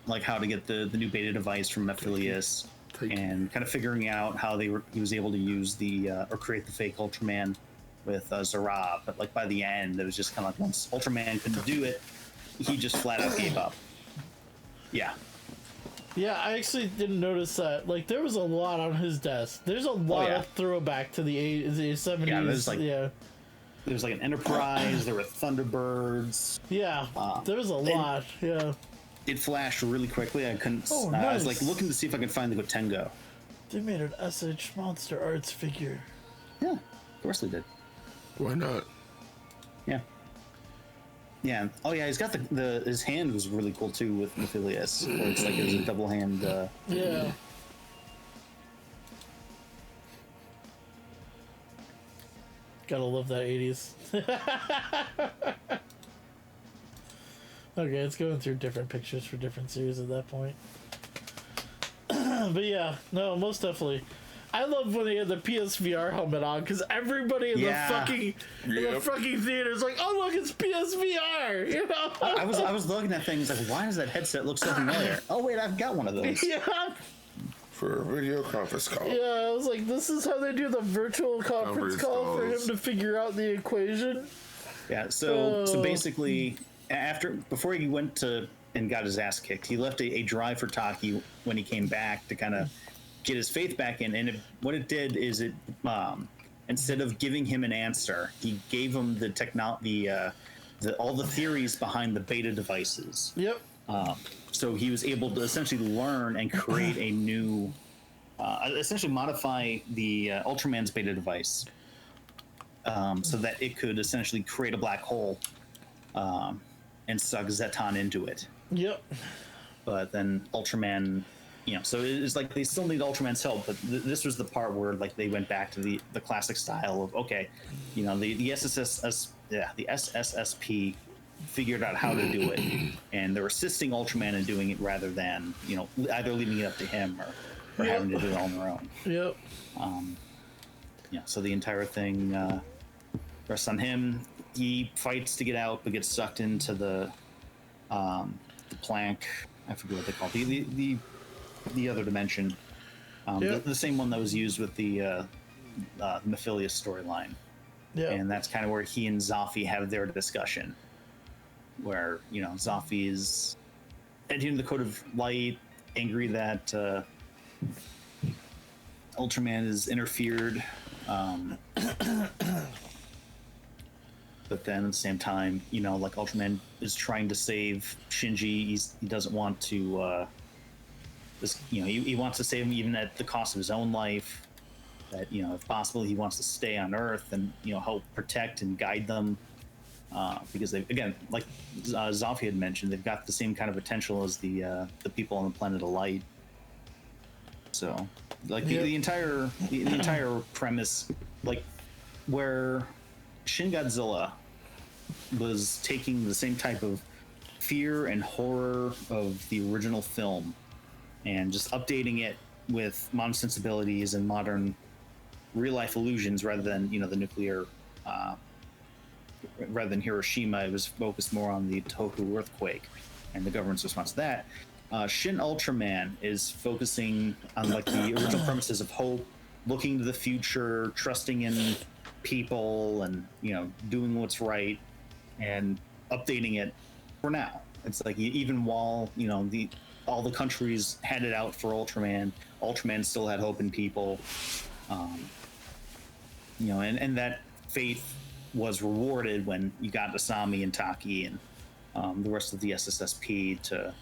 like how to get the new beta device from Mephilius. and kind of figuring out how he was able to use the or create the fake Ultraman with Zara. But like by the end, it was just kind of like once Ultraman couldn't do it, he just flat out gave up. Yeah. Yeah, I actually didn't notice that. Like, there was a lot on his desk. There's a lot of throwback to the 70s. Yeah, there's like an Enterprise. There were Thunderbirds. Yeah, there was a lot. Yeah. It flashed really quickly. I couldn't. Oh, I nice. was like looking to see if I could find the Gotengo. They made an SH Monster Arts figure. Yeah, of course they did. Why not? Yeah. Yeah. Oh yeah, he's got his hand was really cool too with Mephilius. Where it's like it was a double hand. Yeah. Gotta love that 80s. Okay, it's going through different pictures for different series at that point. But yeah, no, most definitely. I love when they had the PSVR helmet on because everybody in the fucking theater is like, "Oh look, it's PSVR!" You know. I was looking at things like, why does that headset look so familiar? Oh wait, I've got one of those. Yeah. For a video conference call. Yeah, I was like, this is how they do the virtual conference call for him to figure out the equation. Yeah. So basically, before he went to and got his ass kicked, he left a drive for Taki when he came back to kind of get his faith back in, and what it did is it instead of giving him an answer, he gave him the technology, all the theories behind the beta devices. Yep. So he was able to essentially learn and create a new, essentially modify the Ultraman's beta device, so that it could essentially create a black hole and suck Zeton into it. Yep. But then Ultraman, so it's like they still need Ultraman's help, but this was the part where like they went back to the classic style of the SSSP figured out how to do it, and they're assisting Ultraman in doing it rather than either leaving it up to him or having to do it on their own. Yep. So the entire thing rests on him. He fights to get out, but gets sucked into the plank. I forget what they call it. The other dimension. The same one that was used with the Mephilius storyline. Yeah. And that's kind of where he and Zafi have their discussion. Where, Zafi is adhering to the Code of Light, angry that Ultraman has interfered. But then at the same time, like Ultraman is trying to save Shinji. He doesn't want to. He wants to save him even at the cost of his own life. That if possible, he wants to stay on Earth and help protect and guide them. Because they, again, like Zafi had mentioned, they've got the same kind of potential as the people on the Planet of Light. So, like the entire premise, like where Shin Godzilla was taking the same type of fear and horror of the original film and just updating it with modern sensibilities and modern real life illusions rather than the nuclear. Rather than Hiroshima, it was focused more on the Tohoku earthquake and the government's response to that. Shin Ultraman is focusing on like the original premises of hope, looking to the future, trusting in people, and doing what's right, and updating it for now. It's like even while all the countries had it out for Ultraman, Ultraman still had hope in people, and that faith was rewarded when you got Asami and Taki and the rest of the SSSP to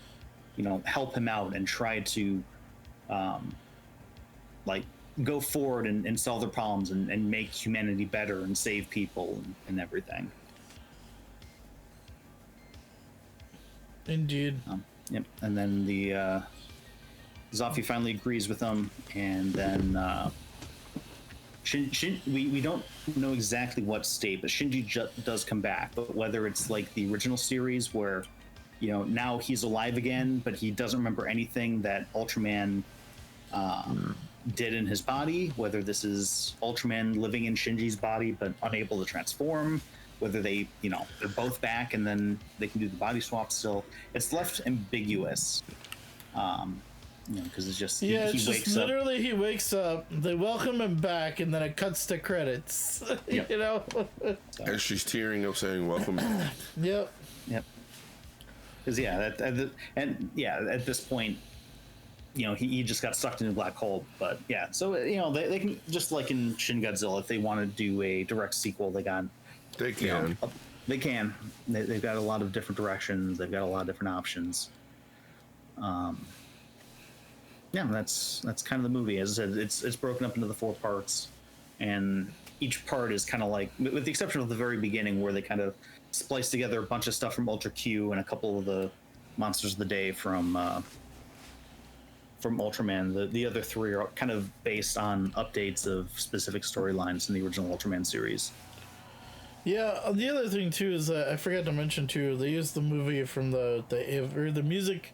help him out and try to go forward and solve their problems and make humanity better and save people and everything. Indeed. Yep. And then the Zafi finally agrees with them, and then we don't know exactly what state, but Shinji does come back. But whether it's like the original series where, now he's alive again, but he doesn't remember anything that Ultraman did in his body, whether this is Ultraman living in Shinji's body but unable to transform, whether they're both back and then they can do the body swap still. It's left ambiguous. You know, because it's just Yeah, he it's wakes just up. literally he wakes up, they welcome him back, and then it cuts to credits. Yep. You know? And she's tearing up saying, welcome. Yep. Yep. Because at this point, you know, he just got sucked into a black hole. But yeah, so you know, they can, just like in Shin Godzilla, if they want to do a direct sequel, they can. They can. They've got a lot of different directions. They've got a lot of different options. Yeah, that's kind of the movie. As I said, it's broken up into the 4 parts, and each part is kind of like, with the exception of the very beginning, where they kind of splice together a bunch of stuff from Ultra Q and a couple of the monsters of the day from Ultraman. The other 3 are kind of based on updates of specific storylines in the original Ultraman series. Yeah, the other thing too is that I forgot to mention too, they used the movie from the music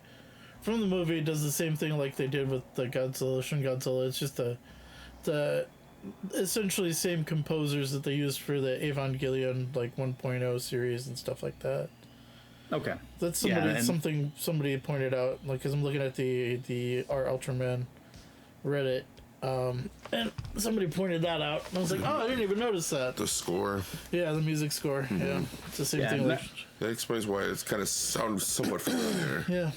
from the movie does the same thing like they did with the Godzilla, Shin Godzilla. It's just the essentially same composers that they used for the Evangelion like 1.0 series and stuff like that. Okay. That's something somebody pointed out, like, because I'm looking at the R Ultraman Reddit, and somebody pointed that out, and I was like, oh, I didn't even notice that. The score. Yeah, the music score. Yeah, it's the same thing. That explains why it's kind of sounds somewhat familiar. Yeah.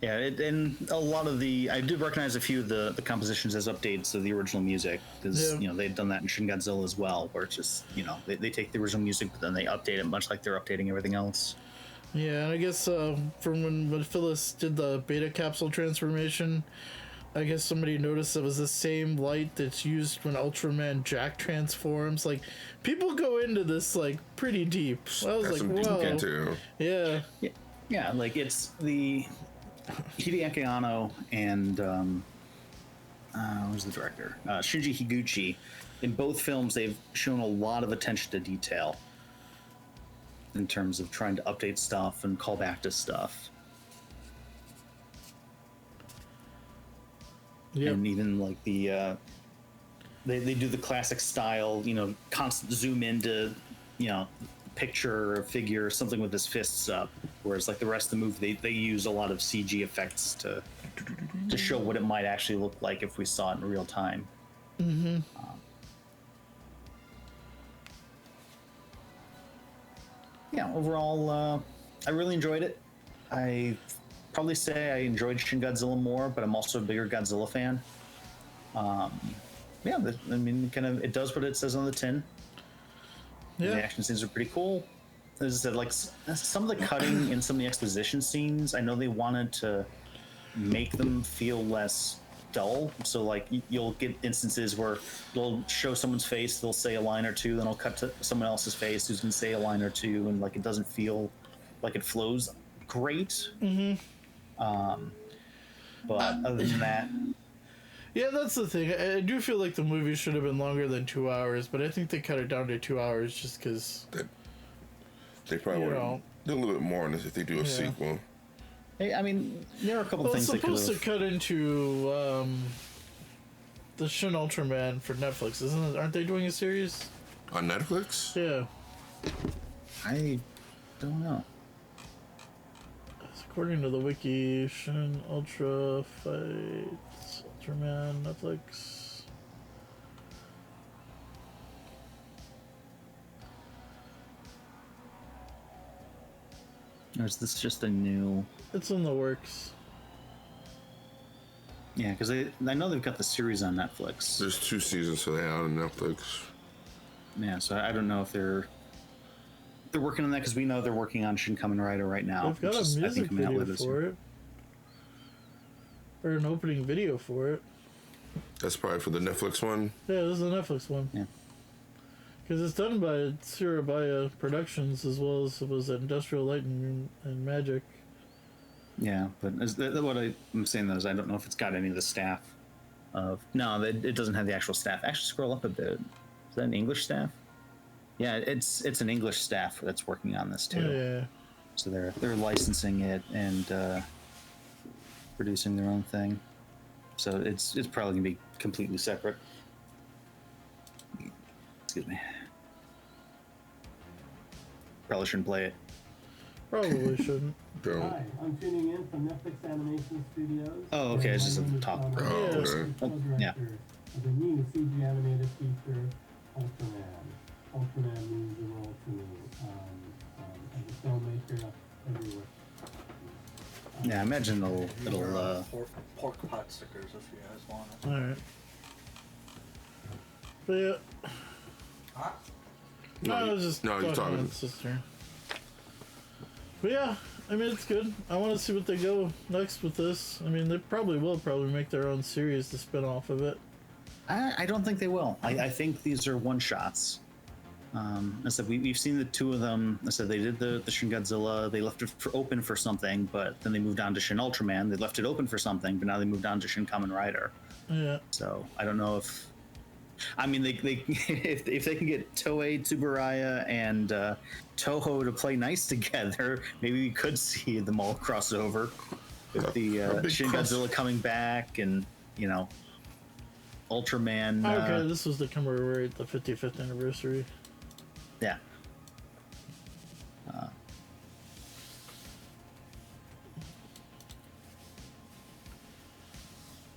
Yeah, and a lot of I did recognize a few of the compositions as updates of the original music, because you know, they'd done that in Shin Godzilla as well, where it's just, you know, they take the original music but then they update it much like they're updating everything else. Yeah, and I guess from when Phyllis did the beta capsule transformation, I guess somebody noticed it was the same light that's used when Ultraman Jack transforms. Like, people go into this like pretty deep. I was like, whoa. Yeah. Yeah, like it's the Hideaki Anno and who's the director? Shinji Higuchi. In both films, they've shown a lot of attention to detail in terms of trying to update stuff and call back to stuff. Yep. And even like they do the classic style, you know, constant zoom into, you know, picture or figure or something with his fists up, whereas like the rest of the movie they use a lot of CG effects to show what it might actually look like if we saw it in real time. Yeah, overall, I really enjoyed it. I probably say I enjoyed Shin Godzilla more, but I'm also a bigger Godzilla fan. Yeah, I mean, kind of, it does what it says on the tin. Yeah. The action scenes are pretty cool. As I said, like some of the cutting and some of the exposition scenes, I know they wanted to make them feel less dull. So like you'll get instances where they'll show someone's face, they'll say a line or two, then I'll cut to someone else's face who's gonna say a line or two, and like it doesn't feel like it flows great. But other than that, yeah, that's the thing. I do feel like the movie should have been longer than 2 hours, but I think they cut it down to 2 hours just because they probably want to do a little bit more on this if they do a sequel. Hey, I mean, there are a couple things. It's supposed to cut into the Shin Ultraman for Netflix, isn't it? Aren't they doing a series on Netflix? Yeah, I don't know. According to the wiki, Shin Ultra fights Ultraman Netflix. Or is this just a new? It's in the works. Yeah, because I know they've got the series on Netflix. There's 2 seasons, so they out on Netflix. Yeah, so I don't know if they're working on that, because we know they're working on Shin Kamen Rider right now. They've got a music video for it, or an opening video for it. That's probably for the Netflix one. Yeah, this is the Netflix one. Yeah. Because it's done by Surabaya Productions, as well as it was Industrial Light and Magic. Yeah, but what I'm saying though is I don't know if it's got any of the staff. No, it doesn't have the actual staff. Actually, scroll up a bit. Is that an English staff? Yeah, it's an English staff that's working on this too. Yeah. So they're licensing it and producing their own thing. So it's probably gonna be completely separate. Excuse me. Probably shouldn't play it. Probably shouldn't. Don't. Hi, I'm tuning in from Netflix Animation Studios. Oh, okay, it's just at the top. Oh, okay. Yeah. Of the new CG animated feature, Ultraman. Ultraman means the world to me. As a filmmaker, everywhere. Yeah, I imagine it'll pork pot stickers if you guys want it. Alright. But yeah. Huh? No, I was just you're talking talking. about sister. But yeah, I mean, it's good. I want to see what they go next with this. I mean, they will probably make their own series to spin off of it. I don't think they will. I think these are one shots. I said we've seen the two of them. I said they did the Shin Godzilla. They left it open for something, but then they moved on to Shin Ultraman. They left it open for something, but now they moved on to Shin Kamen Rider. Yeah. So I don't know if. I mean, they if they can get Toei, Tsuburaya, and Toho to play nice together, maybe we could see them all cross over with the Shin Godzilla coming back, and Ultraman. Okay, this was to commemorate the 55th anniversary. Yeah.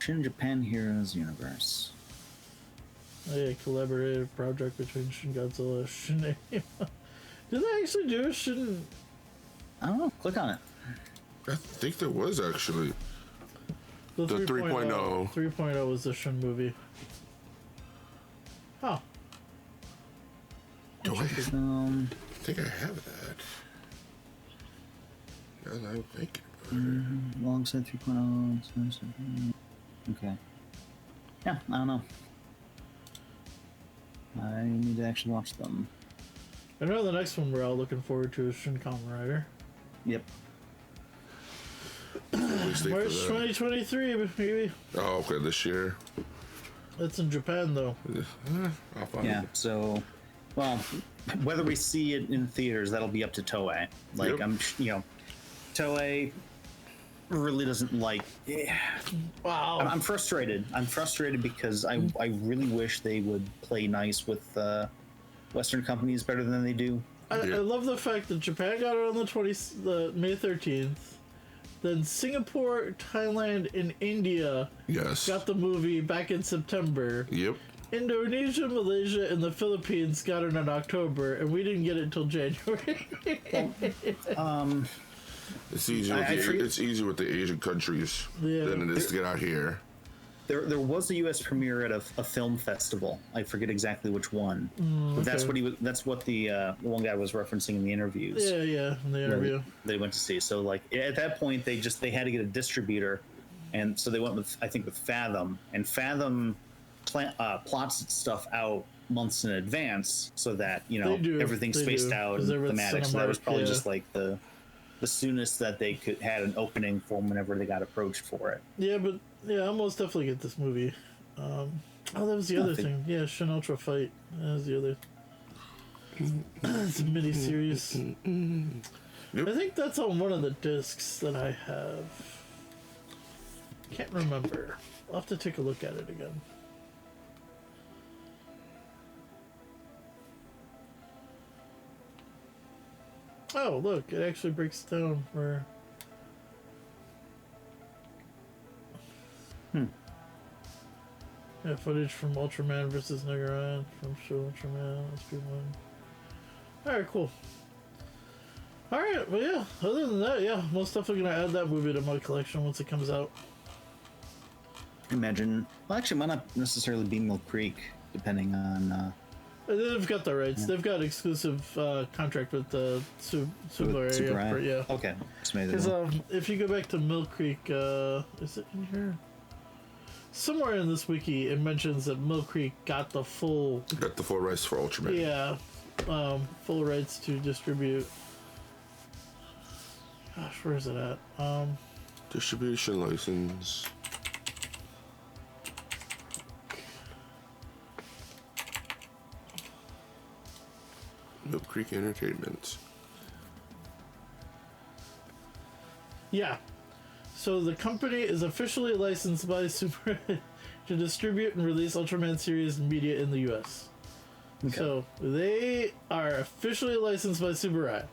Shin Japan Heroes Universe. A collaborative project between Shin Godzilla and Shin. Did they actually do a Shin? I don't know. Click on it. I think there was actually. The 3.0. 3.0 was the Shin movie. Huh. Do I Um, think I have that? Now that I'm thinking about it. alongside 3.0. Okay. Yeah, I don't know. I need to actually watch them. I know the next one we're all looking forward to is Shin Kamen Rider. Yep. Release date for March that. 2023, maybe. Oh, okay, this year. That's in Japan, though. I'll find Yeah. it. So, well, whether we see it in theaters, that'll be up to Toei. Like, Yep. Toei really doesn't like. Wow. I'm frustrated. I'm frustrated because I really wish they would play nice with Western companies better than they do. I love the fact that Japan got it on the May 13th. Then Singapore, Thailand, and India Yes. got the movie back in September. Yep. Indonesia, Malaysia, and the Philippines got it in October, and we didn't get it until January. It's easier. It's easier with the Asian countries than it is to get out here. There was a U.S. premiere at a film festival. I forget exactly which one. But that's okay. what the one guy was referencing in the interviews. Yeah, in the interview. They went to see. So like at that point, they had to get a distributor, and so they went with Fathom, and Fathom plots its stuff out months in advance so that everything's spaced out and thematic. So that was probably just like the soonest that they had an opening for whenever they got approached for it. Yeah, but I'll most definitely get this movie. That was the other thing. Yeah, Shin Ultra Fight. That was the other. It's a mini series. Yep. I think that's on one of the discs that I have. Can't remember. I'll have to take a look at it again. Oh, look, it actually breaks down for. Yeah, footage from Ultraman versus Nagaran from Shin Ultraman. Let's be one. Alright, cool. Alright, well, yeah, other than that, yeah, most definitely gonna add that movie to my collection once it comes out. Imagine. Well, actually, it might not necessarily be Mill Creek, depending on. They've got the rights. Yeah. They've got exclusive contract with the Subaru. Yeah. Okay. Because if you go back to Mill Creek, is it in here? Somewhere in this wiki, it mentions that Mill Creek got the full rights for Ultraman. Yeah, full rights to distribute. Gosh, where is it at? Distribution license. Mill Creek Entertainment. Yeah. So the company is officially licensed by Super to distribute and release Ultraman series media in the U.S. Okay. So they are officially licensed by Subaru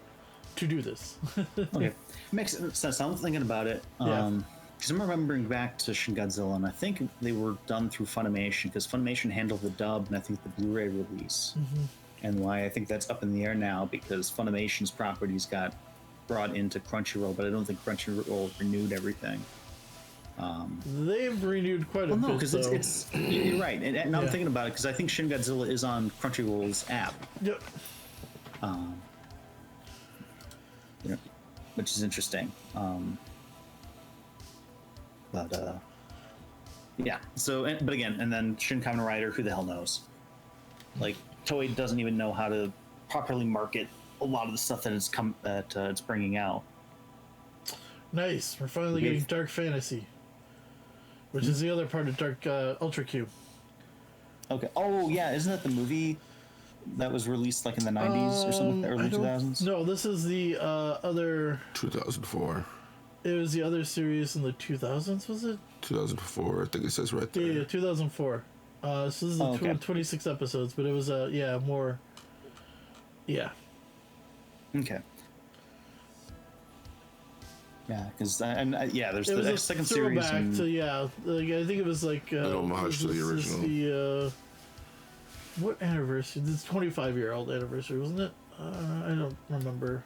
to do this. Okay, makes sense. I'm thinking about it. Because I'm remembering back to Shin Godzilla, and I think they were done through Funimation, because Funimation handled the dub and I think the Blu-ray release. And why I think that's up in the air now, because Funimation's properties got brought into Crunchyroll, but I don't think Crunchyroll renewed everything. They've renewed quite a bit. No, because it's you're right, and I'm thinking about it because I think Shin Godzilla is on Crunchyroll's app. Yep. Yeah, which is interesting. Yeah. So, but again, and then Shin Kamen Rider, who the hell knows? Like, Toei doesn't even know how to properly market a lot of the stuff that it's bringing out. Nice. We're finally getting dark fantasy, which is the other part of Dark Ultra Q. Okay. Oh yeah, isn't that the movie that was released like in the 90s or something, early 2000s? No, this is the other. 2004. It was the other series in the 2000s, was it? 2004, I think it says right there. Yeah, 2004. So this is 26 episodes, but it was more. Yeah. Okay. Yeah, because there's It was the a second series. throwback to like, I think it was like An homage to the original. The what anniversary? This 25-year-old anniversary, wasn't it? I don't remember.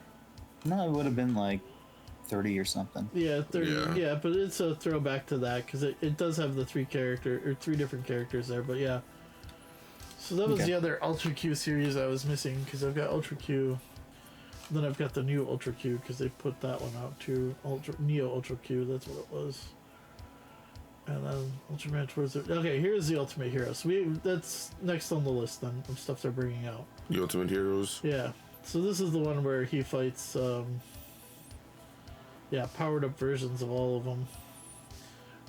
No, it would have been like 30 or something. Yeah, 30. Yeah. Yeah, but it's a throwback to that because it does have the three different characters there. But yeah, so that was the other Ultra Q series I was missing, because I've got Ultra Q, then I've got the new Ultra Q because they put that one out too. Neo Ultra Q, that's what it was. And then Ultraman towards the... Okay, here's the Ultimate Heroes. That's next on the list then of stuff they're bringing out. The Ultimate Heroes? Yeah. So this is the one where he fights, powered up versions of all of them.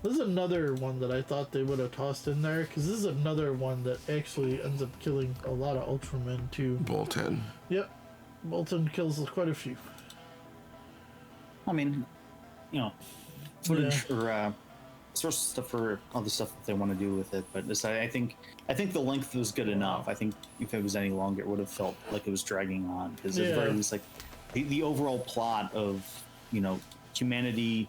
This is another one that I thought they would have tossed in there, because this is another one that actually ends up killing a lot of Ultramen too. Bolton. Yep. Bolton kills quite a few. I mean, footage or source stuff for all the stuff that they want to do with it, but I think the length was good enough. I think if it was any longer, it would have felt like it was dragging on, because at the very least, like the overall plot of humanity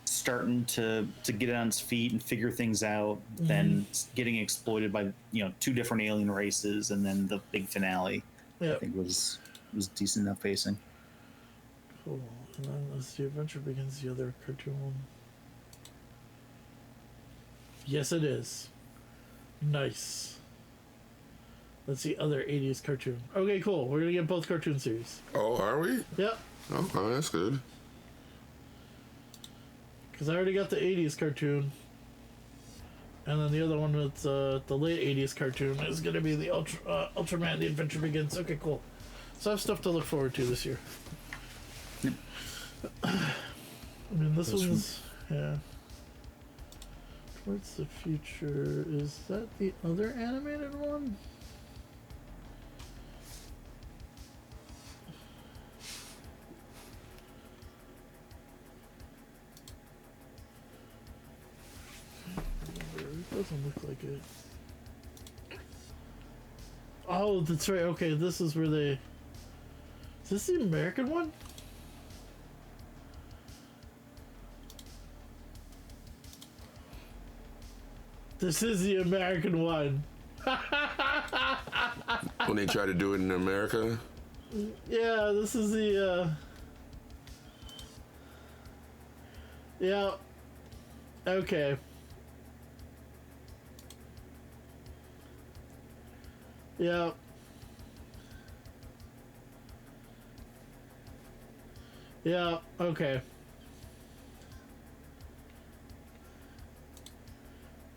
starting to get on its feet and figure things out, then getting exploited by two different alien races, and then the big finale. I think was decent enough pacing. Cool. And then as the adventure begins, the other cartoon one. Yes, it is. Nice. That's the other 80s cartoon. Okay, cool. We're gonna get both cartoon series. Oh, are we? Yep. Oh, that's good. Because I already got the 80s cartoon. And then the other one that's the late 80s cartoon is gonna be the Ultraman, The Adventure Begins. Okay, cool. So I have stuff to look forward to this year. I mean, this one's... Yeah. Towards the Future, is that the other animated one? It doesn't look like it. Oh, that's right. Okay, this is where they... Is this the American one? This is the American one. When they try to do it in America? Yeah, this is the, Yeah. Okay. Yeah. Yeah, okay.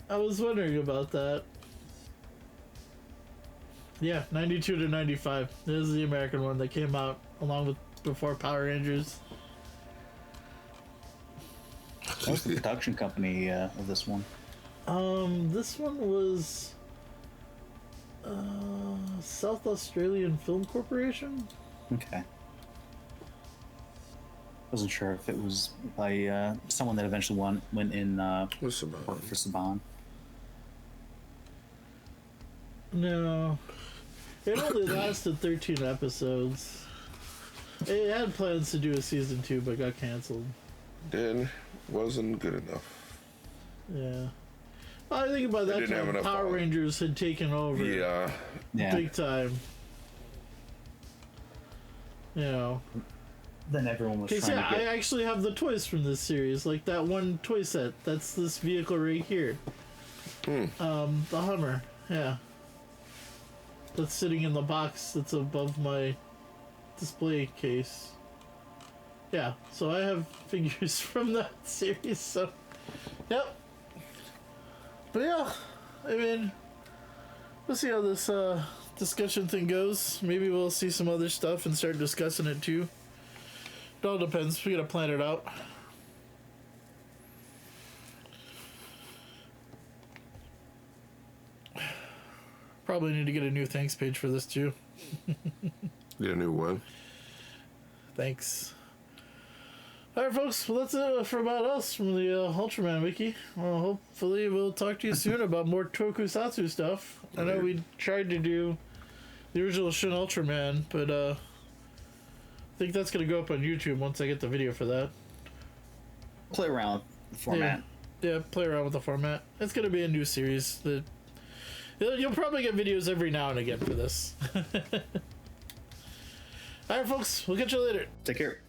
I was wondering about that. Yeah, 92 to 95. This is the American one that came out along with before Power Rangers. What's the production company of this one? This one was South Australian Film Corporation. Okay. Wasn't sure if it was by someone that eventually went in What's Saban? worked for Saban. No. It only lasted 13 episodes. It had plans to do a season 2, but got canceled. Then wasn't good enough. Yeah. Well, I think by that time, Power Rangers had taken over. Yeah. Big time. You know. Then everyone was trying to get... I actually have the toys from this series. Like that one toy set. That's this vehicle right here. The Hummer. Yeah. That's sitting in the box that's above my display case. Yeah, so I have figures from that series, so... Yep. But yeah, I mean... We'll see how this discussion thing goes. Maybe we'll see some other stuff and start discussing it too. It all depends. We gotta plan it out. Probably need to get a new thanks page for this too. Get a new one. Thanks. Alright folks, well that's it for about us from the Ultraman Wiki. Well, hopefully we'll talk to you soon about more Tokusatsu stuff. I know we tried to do the original Shin Ultraman, but I think that's going to go up on YouTube once I get the video for that. Play around with the format. Yeah, play around with the format. It's going to be a new series. You'll probably get videos every now and again for this. Alright folks, we'll catch you later. Take care.